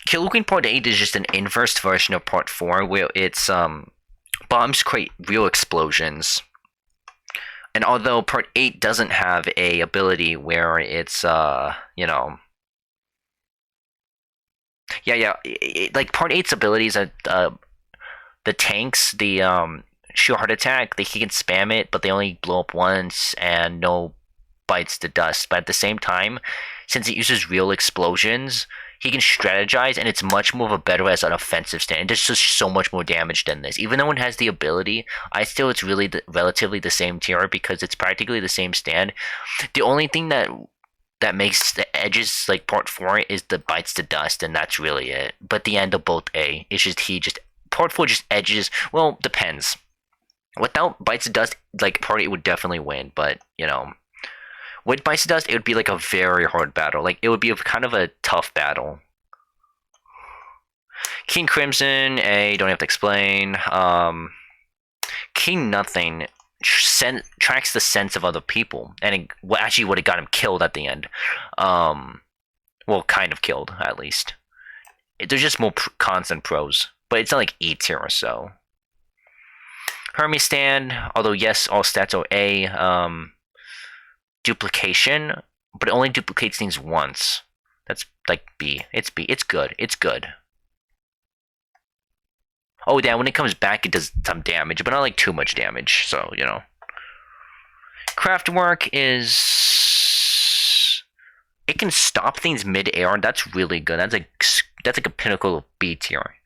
Killer Queen Part 8 is just an inverse version of Part 4 where it's bombs create real explosions. And although Part 8 doesn't have a ability where it's you know, yeah, like Part 8's abilities are the tanks, the sheer heart attack, he can spam it, but they only blow up once and no bites to dust. But at the same time, since it uses real explosions, he can strategize, and it's much more of a better as an offensive stand. It does just so much more damage than this. Even though it has the ability, I still it's really relatively the same tier because it's practically the same stand. The only thing that that makes the edges like part 4 is the bites the dust, and that's really it. But the end of both A, it's just he just part 4 just edges. Well, depends. Without bites the dust, like part 8 would definitely win, but with bites the dust, it would be like a very hard battle. Like it would be kind of a tough battle. King Crimson, A, don't have to explain. King Nothing tracks the sense of other people, and it actually would have got him killed at the end. Well, kind of killed at least. There's just more cons than pros, but it's not like E tier or so. Hermes Stand, although yes, all stats are A. Duplication, but it only duplicates things once. That's like B. It's B. It's good. It's good. Oh, yeah, when it comes back, it does some damage, but not like too much damage, so, Craftwork is... It can stop things mid-air, and that's really good. That's like a pinnacle of B tier.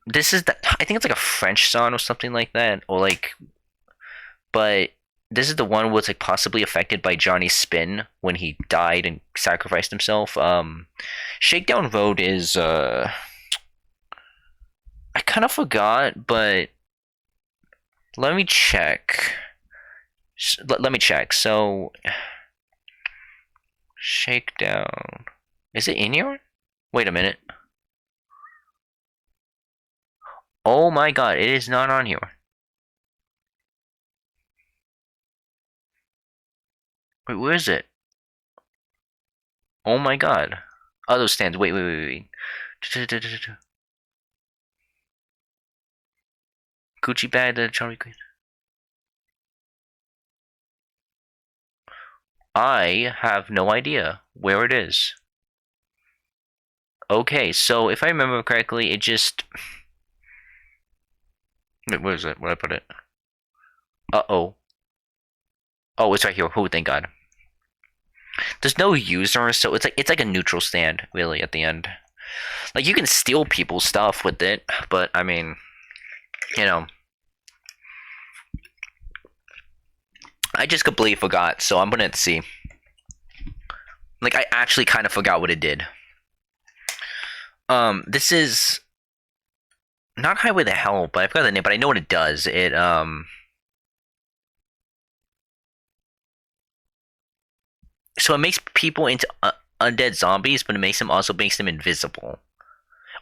This is I think it's like a French song or something like that, or like... But this is the one where it's like possibly affected by Johnny's spin when he died and sacrificed himself. Shakedown Road is, I kind of forgot, but let me check. Let me check. So, Shakedown. Is it in here? Wait a minute. Oh my god, it is not on here. Wait, where is it? Oh my god. Other stands. Wait. Gucci bag, the Charlie Queen. I have no idea where it is. Okay, so if I remember correctly, it just... Wait, where is it? Where did I put it? Uh-oh. Oh, it's right here. Oh, thank God. There's no user, so it's like a neutral stand, really, at the end. Like, you can steal people's stuff with it, but, I mean, I just completely forgot, so I'm gonna see. Like, I actually kind of forgot what it did. This is not Highway to Hell, but I forgot the name, but I know what it does. So it makes people into undead zombies, but it also makes them invisible.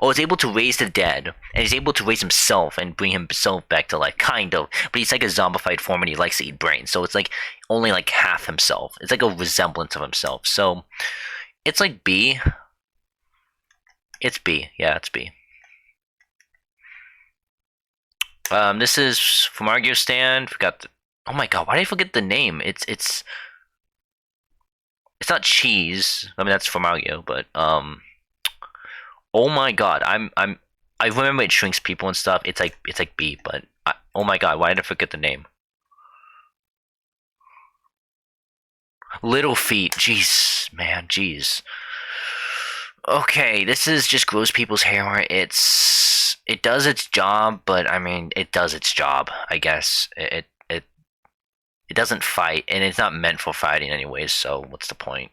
Oh, it's able to raise the dead, and he's able to raise himself and bring himself back to life, kind of. But he's like a zombified form, and he likes to eat brains, so it's like only like half himself. It's like a resemblance of himself. So it's like B. It's B. Yeah, it's B. This is from Argue Stand. Forgot. Oh my god, why did I forget the name? It's not cheese. I mean that's from Argue, but oh my god, I remember it shrinks people and stuff. It's like B, but oh my god, why did I forget the name? Little Feet. Jeez, man, jeez. Okay, this is just grows people's hair. It does its job, but I mean, it does its job. I guess it doesn't fight, and it's not meant for fighting anyways. So what's the point?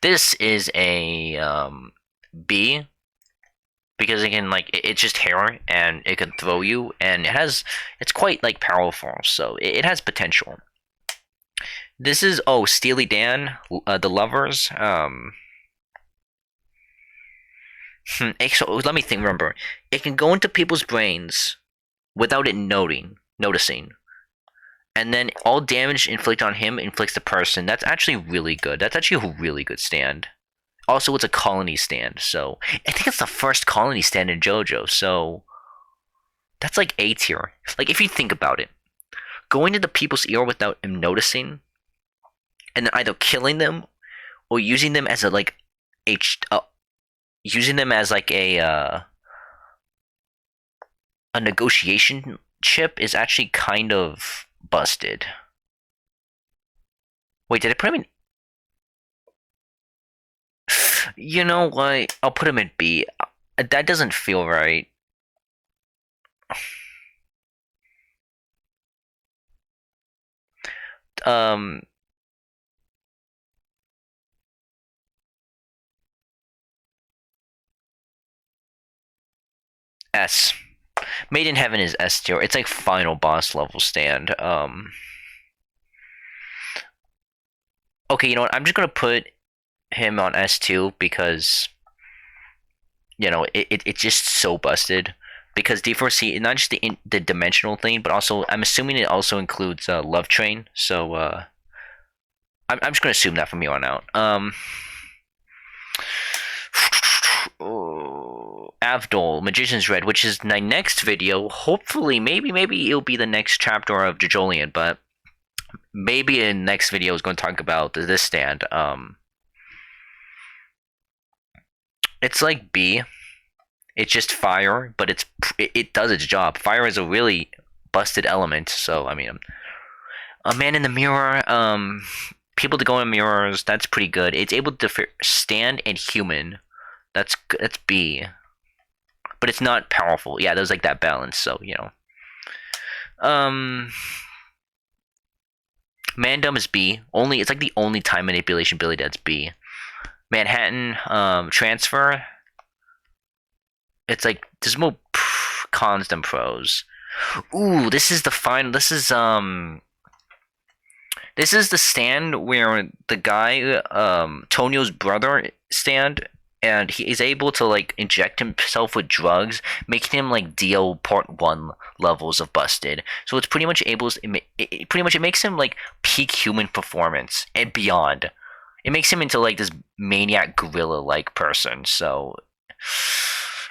This is a B because it can it's just hair and it can throw you, and it's quite like powerful, so it has potential. This is Steely Dan, the Lovers. So let me think. Remember, it can go into people's brains without it noticing, and then all damage inflicted on him inflicts the person. That's actually really good. That's actually a really good stand. Also, it's a colony stand, so I think it's the first colony stand in JoJo. So that's like A tier. Like if you think about it, going into people's ear without him noticing, and then either killing them or using them as using them as like a negotiation chip is actually kind of busted. Wait, did I put him in? You know what? I'll put him in B. That doesn't feel right. S. Made in Heaven is S tier. It's like final boss level stand. Okay, you know what? I'm just gonna put him on S2 because it's just so busted. Because D4C, not just the dimensional thing, but also I'm assuming it also includes Love Train. So I'm just gonna assume that from here on out. Avdol, Magician's Red, which is my next video. Hopefully, maybe it'll be the next chapter of Jajolian, but maybe in next video is going to talk about this stand. It's like B. It's just fire, but it does its job. Fire is a really busted element. So I mean, a man in the mirror. People to go in mirrors. That's pretty good. It's able to stand and human. That's B, but it's not powerful. Yeah, there's like that balance. So Mandum is B. It's like the only time manipulation ability that's B. Manhattan transfer. It's like there's more cons than pros. Ooh, this is the final. This is the stand where the guy Tonio's brother stand, and he is able to like inject himself with drugs, making him like DO Part 1 levels of busted. So it's pretty much it makes him like peak human performance and beyond. It makes him into like this maniac gorilla like person. So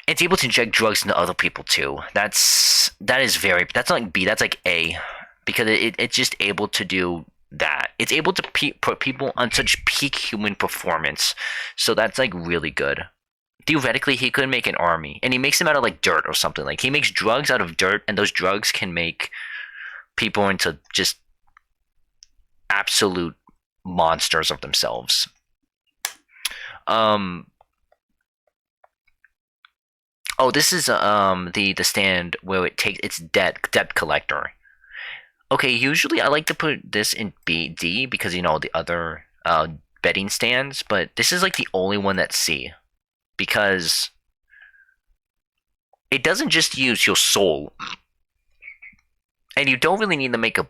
it's able to inject drugs into other people too. That's not like B, that's like A, because it's just able to do that. It's able to put people on such peak human performance. So that's like really good. Theoretically, he could make an army, and he makes them out of like dirt or something. Like he makes drugs out of dirt, and those drugs can make people into just absolute monsters of themselves. Oh, this is the stand where it's debt collector. Okay, usually I like to put this in D because the other betting stands, but this is like the only one that's C because it doesn't just use your soul, and you don't really need to make a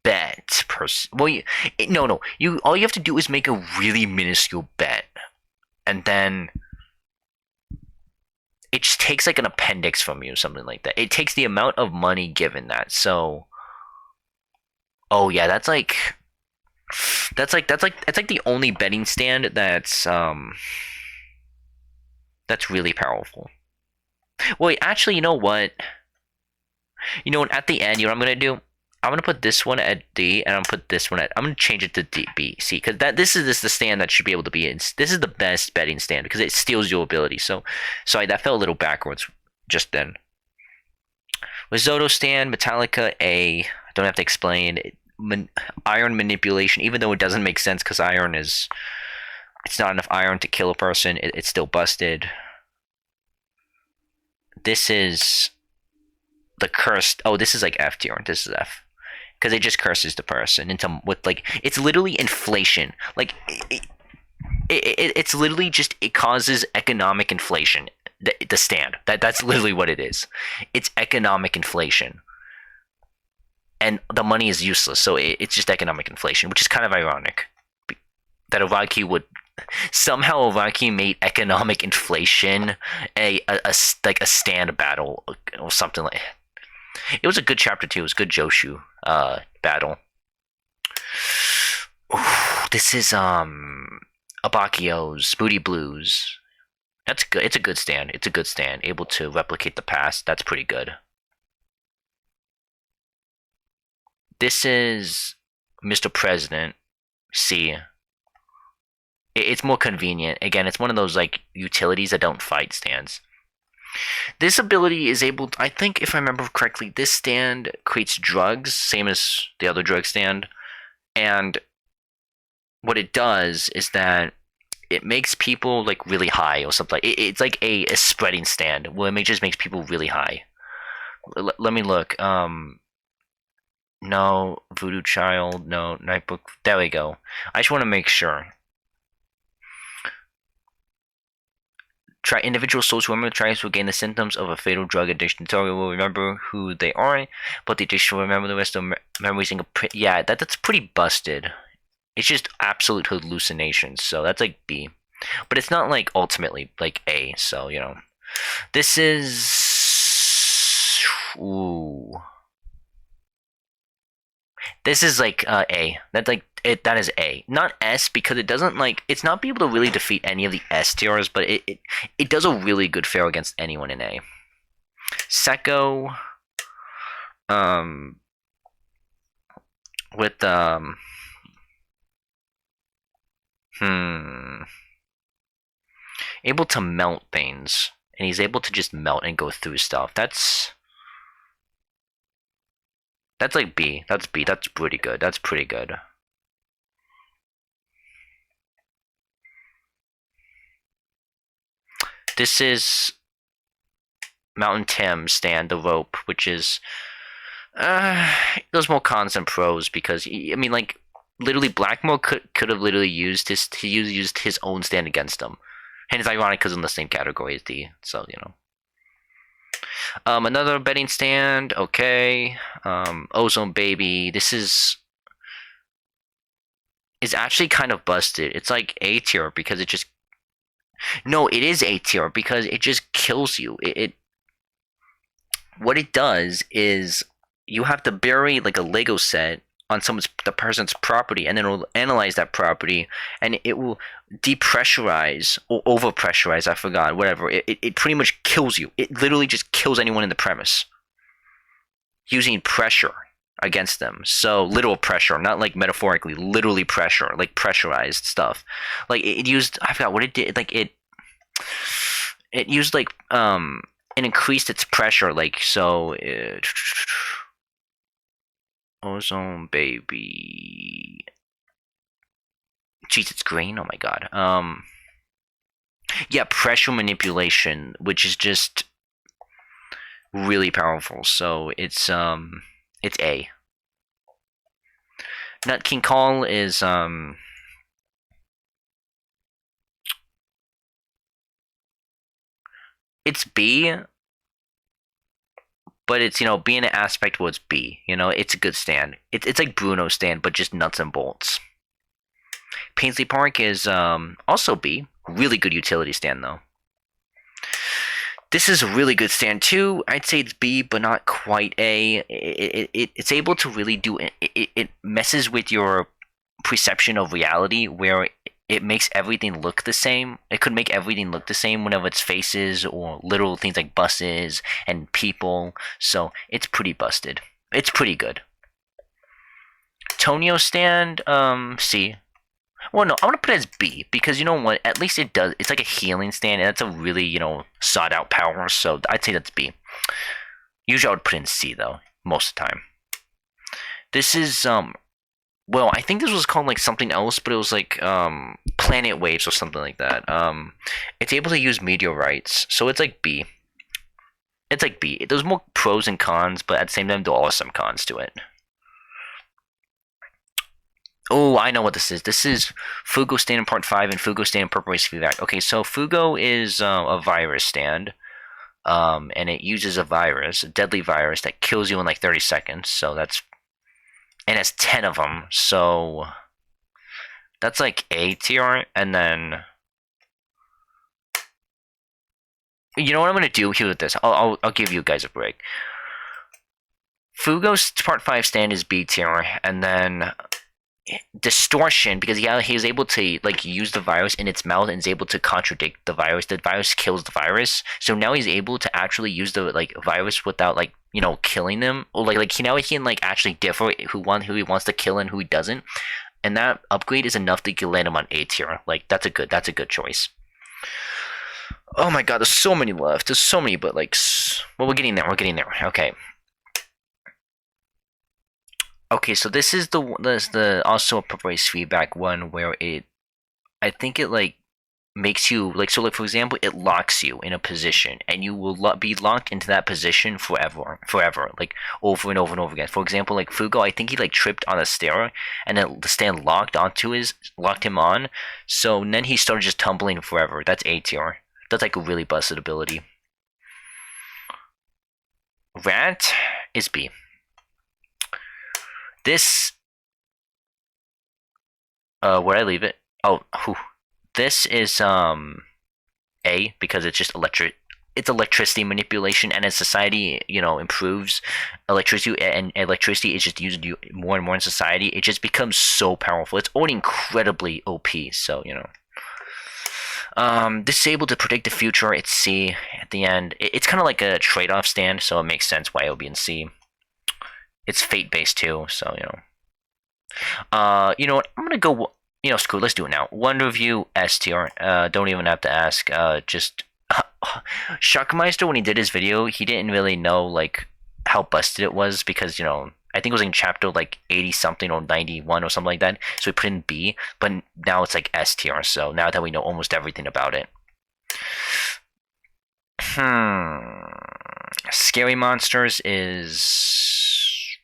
bet well, no. All you have to do is make a really minuscule bet, and then it just takes like an appendix from you, something like that. It takes the amount of money given that. So, oh yeah, that's like the only betting stand that's really powerful. Wait, actually, you know what? At the end, what I'm gonna do? I'm gonna put this one at D, and I'm gonna put this one at. I'm gonna change it to D, B, C, because this is the stand that should be able to be in. This is the best betting stand because it steals your ability. So, sorry, that fell a little backwards just then. Risotto stand, Metallica A. I don't have to explain. Iron manipulation, even though it doesn't make sense because it's not enough iron to kill a person. It's still busted. This is the cursed. Oh, this is like F tier. This is F because it just curses the person into with like it's literally inflation. Like it's literally just it causes economic inflation. The stand that's literally what it is. It's economic inflation, and the money is useless. So it's just economic inflation, which is kind of ironic that Iraqi would somehow Iraqi made economic inflation a stand battle or something like. It was a good chapter too. It was a good Joshu battle. Ooh, this is Abakio's Booty Blues. That's good. It's a good stand. It's a good stand. Able to replicate the past. That's pretty good. This is Mr. President. C. It's more convenient. Again, it's one of those like utilities that don't fight stands. This ability is able to, I think if I remember correctly, this stand creates drugs, same as the other drug stand. And what it does is that it makes people like really high or something. It's like a spreading stand where it just makes people really high. Let me look. No, Voodoo Child, no, Nightbook. There we go. I just want to make sure. Individual souls who remember the trials will gain the symptoms of a fatal drug addiction. The target will remember who they are, but the addiction will remember the rest of memories. Yeah, that's pretty busted. It's just absolute hallucinations. So that's like B, but it's not like ultimately like A. So this is This is like A. That's like it. That is A, not S, because it doesn't it's not be able to really defeat any of the S tiers, but it does a really good fare against anyone in A. Secco, with able to melt things, and he's able to just melt and go through stuff. That's like B. That's B. That's pretty good. That's pretty good. This is Mountain Tim stand the rope, which is there's more cons than pros, because I mean, like, literally Blackmore could have literally used his own stand against him, and it's ironic because in the same category as D. So another betting stand. Okay, Ozone Baby. This is actually kind of busted. It's like A tier because it just it is A tier because it just kills you. What it does is you have to bury like a Lego set on the person's property, and then it will analyze that property, and it will depressurize or overpressurize. I forgot. Whatever. It pretty much kills you. It literally just kills anyone in the premise using pressure against them. So literal pressure, not like metaphorically, literally pressure, like pressurized stuff. Like it used. I forgot what it did. Like it used like it increased its pressure, like so. Ozone Baby. Jeez, it's green. Oh my god. Yeah, pressure manipulation, which is just really powerful. So it's A. Nut King Call is it's B, but it's B in an aspect where it's B. It's a good stand. It's like Bruno's stand, but just nuts and bolts. Paisley Park is also B. Really good utility stand though. This is a really good stand too. I'd say it's B, but not quite A. It's able to really do it. It messes with your perception of reality, where it makes everything look the same. It could make everything look the same whenever it's faces or literal things like buses and people. So it's pretty busted. It's pretty good. Tonio stand, C. Well, no, I'm gonna put it as B, because you know what? At least it does. It's like a healing stand, and that's a really sought out power. So I'd say that's B. Usually I would put in C though, most of the time. This is well, I think this was called like something else, but it was like planet waves or something like that. It's able to use meteorites, so it's like B. It's like B. There's more pros and cons, but at the same time, there are some cons to it. Oh, I know what this is. This is Fugo stand in part 5 and Fugo stand in purple race feedback. Okay, so Fugo is a virus stand, and it uses a deadly virus that kills you in like 30 seconds. So that's, and it's 10 of them. So that's like A tier, and then you know what I'm gonna do here with this? I'll give you guys a break. Fugo's part 5 stand is B tier, and then Distortion, because he is able to like use the virus in its mouth and is able to contradict the virus. The virus kills the virus, so now he's able to actually use the like virus without like killing them, or like he can like actually differ who he wants to kill and who he doesn't. And that upgrade is enough to land him on A tier. Like that's a good choice. Oh my god, there's so many left. There's so many, but like, well, we're getting there. Okay. Okay, so this is the also a purple race feedback one, where I think it like makes you like, so like for example, it locks you in a position, and you will be locked into that position forever, like over and over and over again. For example, like Fugo, I think he like tripped on a stair, and then the stand locked him on. So then he started just tumbling forever. That's A tier. That's like a really busted ability. Rat is B. This, where'd I leave it? Oh, whew. This is A, because it's just it's electricity manipulation, and as society, improves, electricity is just used more and more in society. It just becomes so powerful. It's already incredibly OP. So this is able to predict the future. It's C at the end. It's kind of like a trade-off stand, so it makes sense why it would be in C. It's fate-based too, so you know what? I'm gonna go. Screw. Let's do it now. One review S tier. Don't even have to ask. Just Sharkmeister, when he did his video, he didn't really know like how busted it was, because I think it was in chapter like 80 something or 91 or something like that. So he put in B, but now it's like S tier. So now that we know almost everything about it. Scary Monsters is...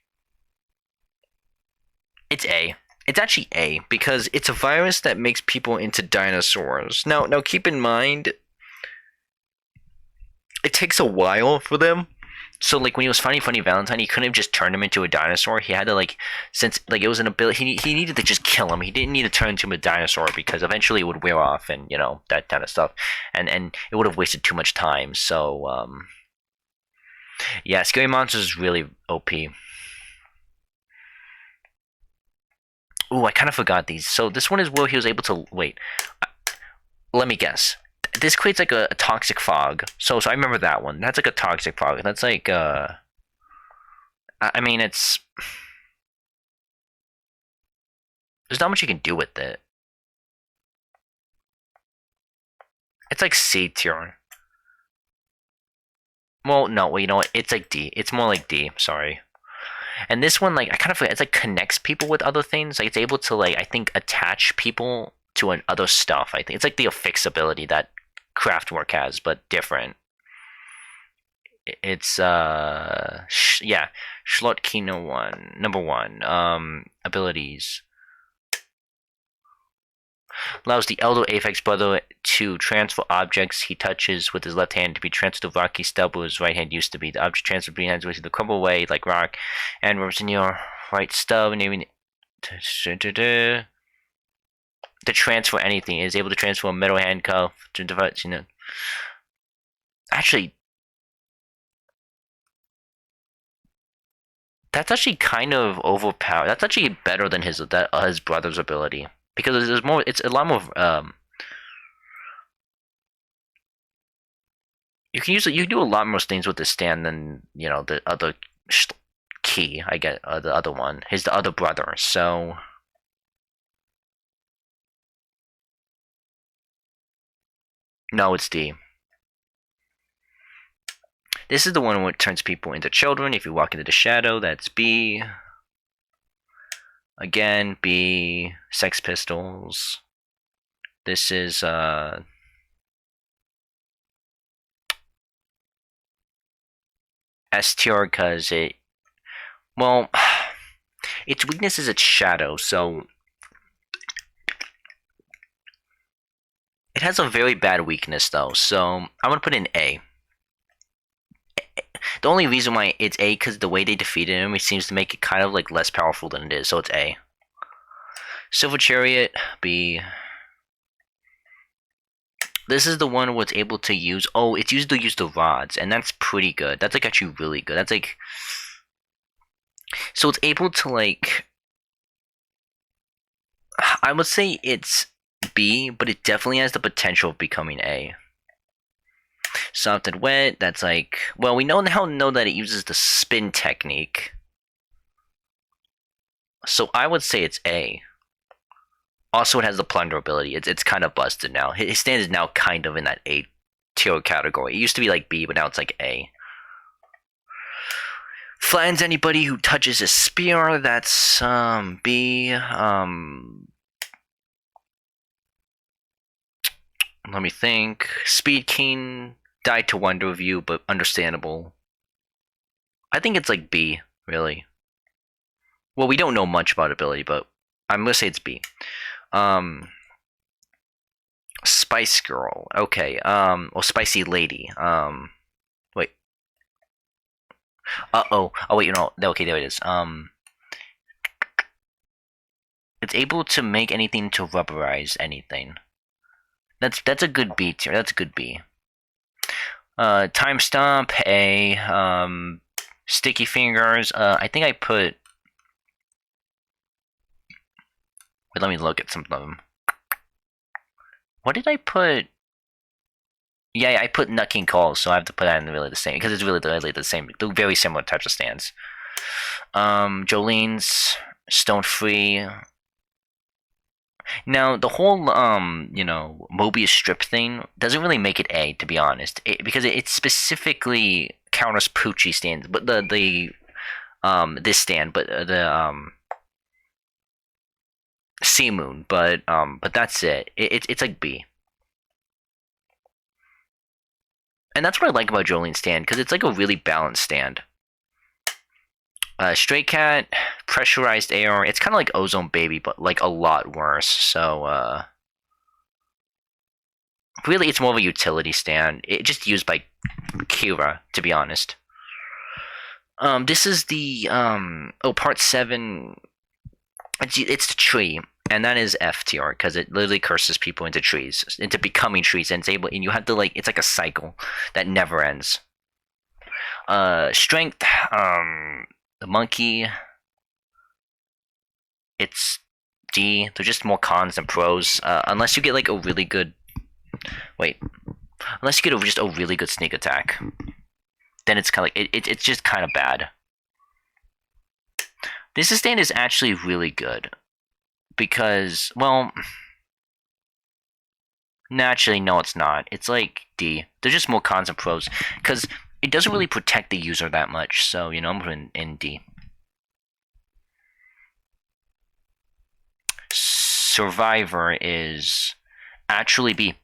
It's A. It's actually A, because it's a virus that makes people into dinosaurs. Now keep in mind, it takes a while for them. So like when he was Funny Valentine, he couldn't have just turned him into a dinosaur. He had to since it was an ability, he needed to just kill him. He didn't need to turn into a dinosaur, because eventually it would wear off, and that kind of stuff, and it would have wasted too much time. So yeah, Scary Monsters is really OP. Ooh, I kind of forgot these. So this one is where he was able to wait. Let me guess. This creates like a toxic fog. So I remember that one. That's like a toxic fog. That's like I mean, there's not much you can do with it. It's like C tier. Well, no, well, you know what? It's like D. It's more like D. Sorry. And this one, like, I kind of forget. It's like connects people with other things. Like, it's able to, like, I think, attach people to other stuff. I think it's like the affix ability that Craftwork has, but different. It's yeah, Schlotkino one, number 1. Abilities. Allows the elder Aphex brother to transfer objects he touches with his left hand to be transferred to rocky stub where his right hand used to be. The object transferred between hands to the crumble away like rock, and rubs in your right stub, naming to transfer anything. It is able to transfer a metal handcuff to device. Actually, that's actually kind of overpowered. That's actually better than his brother's ability, because there's more. It's a lot more. You can use it. You can do a lot more things with this stand than the other key. I get the other one. He's the other brother. So no, it's D. This is the one where it turns people into children. If you walk into the shadow, that's B. Again, B. Sex Pistols. This is S tier, because its weakness is its shadow, so it has a very bad weakness though. So I'm gonna put in A. The only reason why it's A, because the way they defeated him, it seems to make it kind of like less powerful than it is, so it's A. Silver Chariot, B. This is the one where it's able to use... Oh, it's used to use the rods, and that's pretty good. That's like actually really good. That's like... So it's able to like... I would say it's B, but it definitely has the potential of becoming A. Soft and Wet, that's like... Well, we now know that it uses the spin technique. So I would say it's A. Also, it has the plunder ability. It's kind of busted now. His stand is now kind of in that A tier category. It used to be like B, but now it's like A. Flattens anybody who touches a spear. That's B. Let me think. Speed King died to Wonder View, but understandable. I think it's like B, really. Well, we don't know much about ability, but I'm gonna say it's B. Spice Girl. Okay. Or Spicy Lady. Wait. Oh. Oh wait. Okay, there it is. It's able to make anything to rubberize anything. That's a good B tier. That's a good B. Time Stomp. A. Sticky Fingers. I think I put. Wait, let me look at some of them. What did I put? Yeah, I put Nucking Calls, so I have to put that in really the same because it's really the same. They're very similar types of stands. Jolene's Stone Free. Now the whole Mobius strip thing doesn't really make it A, to be honest, because it specifically counters Poochie stands, but the this stand, but the Sea Moon, but that's it. It's like B. And that's what I like about Jolene's stand, because it's like a really balanced stand. Stray Cat, Pressurized Air. It's kind of like Ozone Baby, but like a lot worse. So, really, it's more of a utility stand. It's just used by Kira, to be honest. This is the part 7. It's the tree, and that is F tier because it literally curses people into trees, into becoming trees, and and you have to it's like a cycle that never ends. Strength, the monkey, it's D. They're just more cons than pros, unless you get like a really good. Wait, unless you get just a really good sneak attack, then it's kind of like it's just kind of bad. This stand is actually really good because, well, naturally, no, it's not. It's like D. They're just more cons than pros because it doesn't really protect the user that much. So I'm putting in D. Survivor is actually B.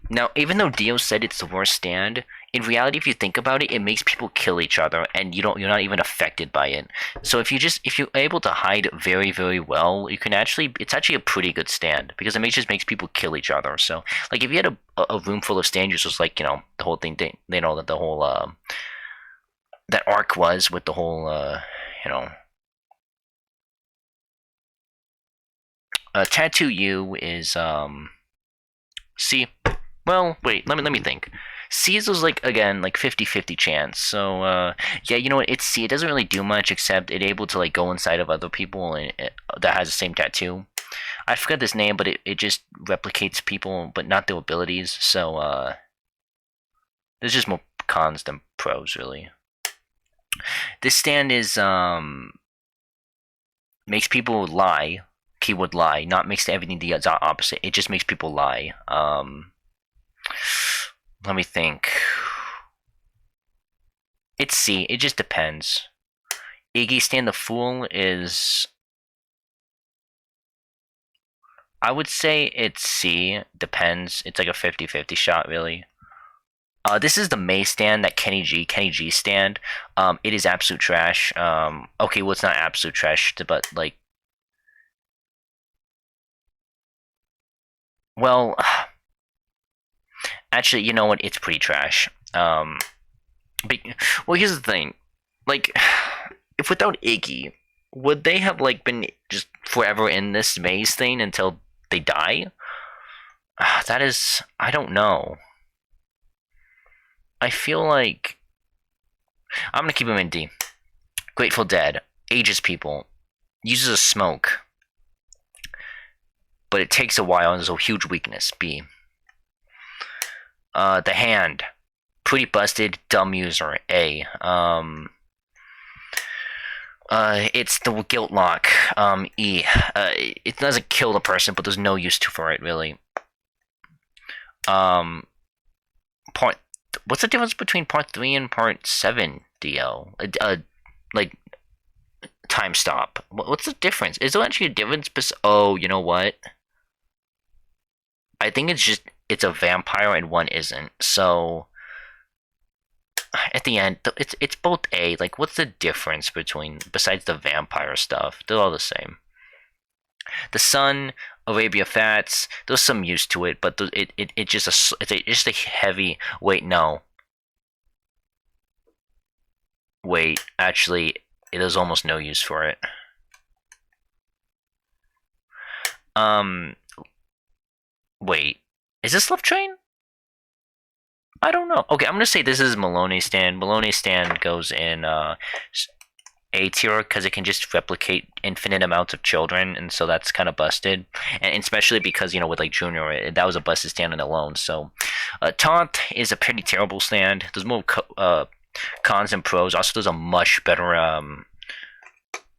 Now, even though Dio said it's the worst stand, in reality, if you think about it, it makes people kill each other, and you're not even affected by it. So if you're able to hide very, very well, you can it's actually a pretty good stand because it just makes people kill each other. So like if you had a room full of stand users, like the whole thing, they know that the whole that arc was with the whole Tattoo You is C. Well, wait, let me think. C is like, again, like 50-50 chance. So, yeah, you know what? It's C. It doesn't really do much except it's able to, like, go inside of other people that has the same tattoo. I forgot this name, but it just replicates people, but not their abilities. So, there's just more cons than pros, really. This stand is, makes people lie. Keyword lie. Not makes everything the opposite. It just makes people lie. Let me think. It's C. It just depends. Iggy Stand the Fool is... I would say it's C. Depends. It's like a 50-50 shot, really. This is the May stand, that Kenny G stand. It is absolute trash. Okay, well, it's not absolute trash, but, like... Well... Actually, you know what? It's pretty trash. Well, here's the thing. Like, if without Iggy, would they have, like, been just forever in this maze thing until they die? That is... I don't know. I feel like... I'm gonna keep him in D. Grateful Dead. Ages people. Uses a smoke. But it takes a while and there's a huge weakness. B. The Hand. Pretty busted, dumb user. A. It's the Guilt Lock. E. It doesn't kill the person, but there's no use for it, really. What's the difference between part 3 and part 7, DL? Like, Time Stop. What's the difference? Is there actually a difference? Oh, you know what? I think it's a vampire and one isn't. So at the end, it's both A. Like, what's the difference between besides the vampire stuff? They're all the same. The Sun, Arabia Fats. There's some use to it, but it just it's a heavy. Wait, no. Wait, actually, there's almost no use for it. Wait, is this Love Train? I don't know. Okay, I'm gonna say this is Maloney's stand. Maloney's stand goes in A tier because it can just replicate infinite amounts of children, and so that's kind of busted. And especially because with like Junior, that was a busted stand on alone. So, Taunt is a pretty terrible stand. There's more cons and pros. Also, there's a much better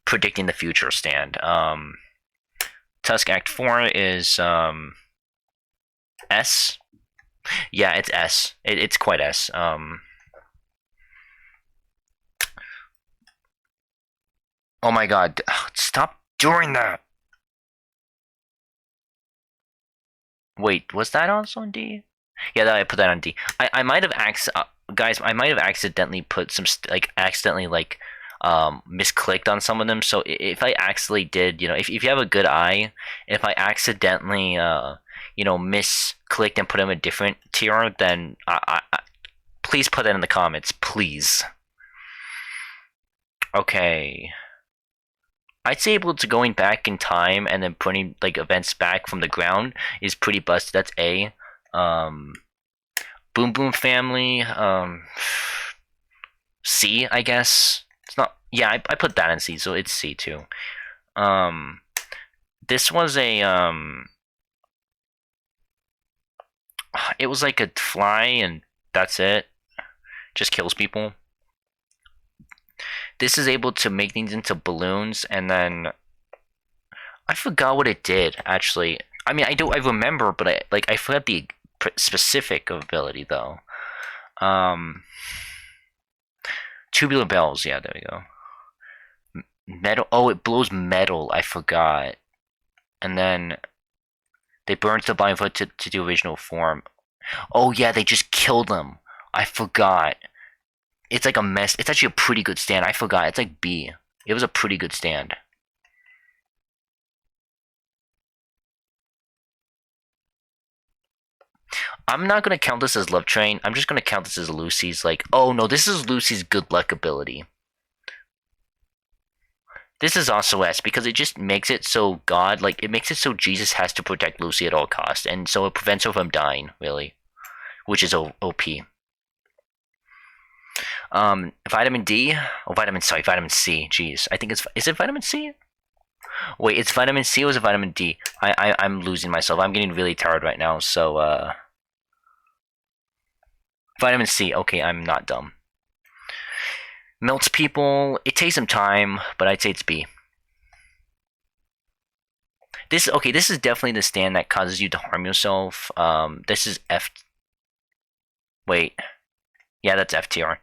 predicting the future stand. Tusk Act 4 is S. Yeah, it's S. It's quite S. Oh my god, stop doing that! Wait, was that also on D? Yeah, I put that on D. I might have guys, I might have accidentally put some misclicked on some of them. So if I accidentally did, if you have a good eye, if I accidentally misclicked and put them in a different tier, then please put that in the comments, please. Okay. I'd say able to going back in time and then putting like events back from the ground is pretty busted. That's A. Boom Boom Family. C, I guess. It's not. Yeah, I put that in C, so it's C too. This was a It was like a fly, and that's it. Just kills people. This is able to make things into balloons, and then I forgot what it did. Actually, I mean, I remember, but I forgot the specific ability though. Tubular bells. Yeah, there we go. Metal. Oh, it blows metal. I forgot. And then they burn the body to the original form. Oh yeah, they just killed them. I forgot. It's like a mess. It's actually a pretty good stand. I forgot. It's like B. It was a pretty good stand. I'm not gonna count this as Love Train. I'm just gonna count this as Lucy's. Like, oh no, this is Lucy's good luck ability. This is also S because it just makes it so God, like, it makes it so Jesus has to protect Lucy at all costs, and so it prevents her from dying, really, which is OP. Vitamin D or vitamin C. Jeez, I think is it vitamin C? Wait, it's vitamin C or is it vitamin D? I'm losing myself. I'm getting really tired right now. So vitamin C. Okay, I'm not dumb. Melts people. It takes some time, but I'd say it's B. This is definitely the stand that causes you to harm yourself. This is F. Wait, yeah, that's F tier.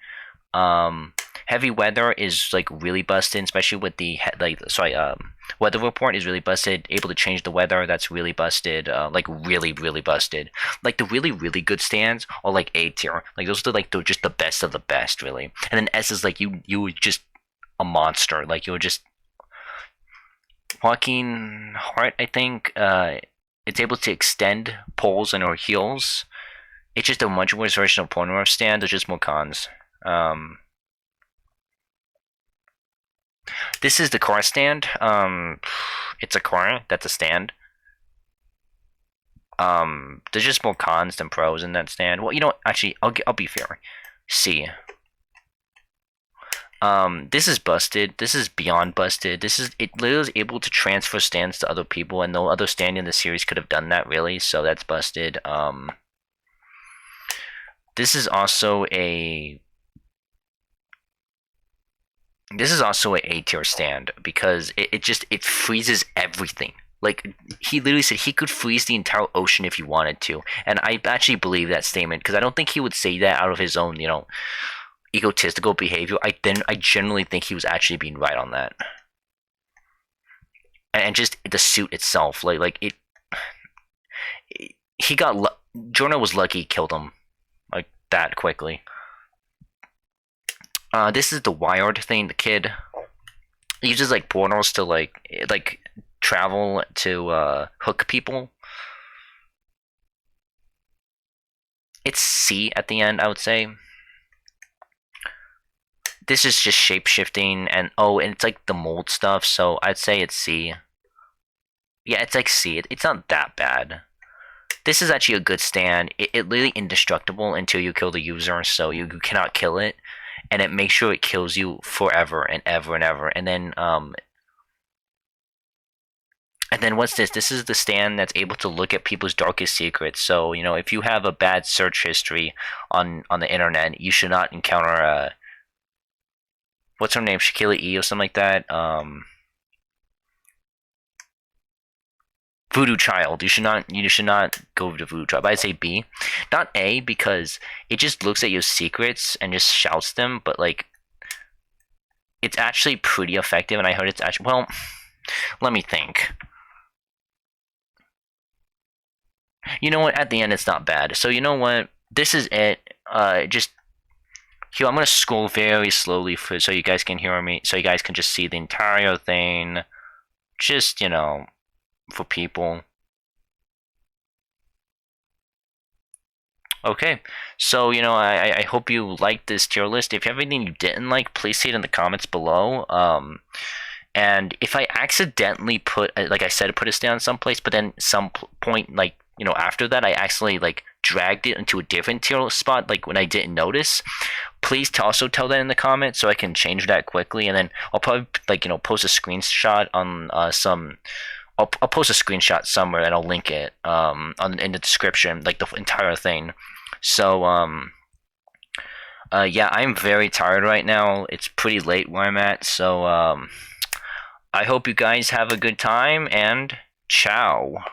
Heavy weather is like really busted, especially with the weather report is really busted. Able to change the weather, that's really busted. Like really busted. Like the really good stands are like A tier. Like those are just the best of the best, really. And then S is like you were just a monster. Like you're just Joaquin Hart, I think. It's able to extend poles and or heels. It's just a much worse version of Pornhub stand. There's just more cons. This is the car stand. It's a car. That's a stand. There's just more cons than pros in that stand. Well, actually, I'll be fair. C. This is busted. This is beyond busted. It literally is able to transfer stands to other people, and no other stand in the series could have done that, really. So that's busted. This is also a A tier stand because it freezes everything. Like he literally said he could freeze the entire ocean if he wanted to, and I actually believe that statement because I don't think he would say that out of his own egotistical behavior. I generally think he was actually being right on that, and just the suit itself, Jorno was lucky he killed him like that quickly. This is the wired thing. The kid uses like portals to like travel to hook people. It's C at the end, I would say. This is just shape shifting, and and it's like the mold stuff, so I'd say it's C. Yeah, it's like C. It's not that bad. This is actually a good stand. It literally indestructible until you kill the user, so you cannot kill it, and it makes sure it kills you forever and ever and ever. And then what's this? This is the stand that's able to look at people's darkest secrets. So if you have a bad search history on the internet, you should not encounter what's her name, Shaquille E or something like that. Voodoo Child. You should not go to Voodoo Child. But I'd say B, not A, because it just looks at your secrets and just shouts them. But like, it's actually pretty effective, and I heard it's actually Let me think. You know what? At the end, it's not bad. So you know what? This is it. Just here. I'm gonna scroll very slowly so you guys can hear me. So you guys can just see the entire thing. Just for people. Okay, so I hope you liked this tier list. If you have anything you didn't like, please say it in the comments below. And if I accidentally put, like I said, put it down someplace, but then some point, like after that, I accidentally like dragged it into a different tier spot, like when I didn't notice, please also tell that in the comments so I can change that quickly. And then I'll probably post a screenshot on some. I'll post a screenshot somewhere and I'll link it in the description, like the entire thing. So yeah, I'm very tired right now. It's pretty late where I'm at, so I hope you guys have a good time, and ciao.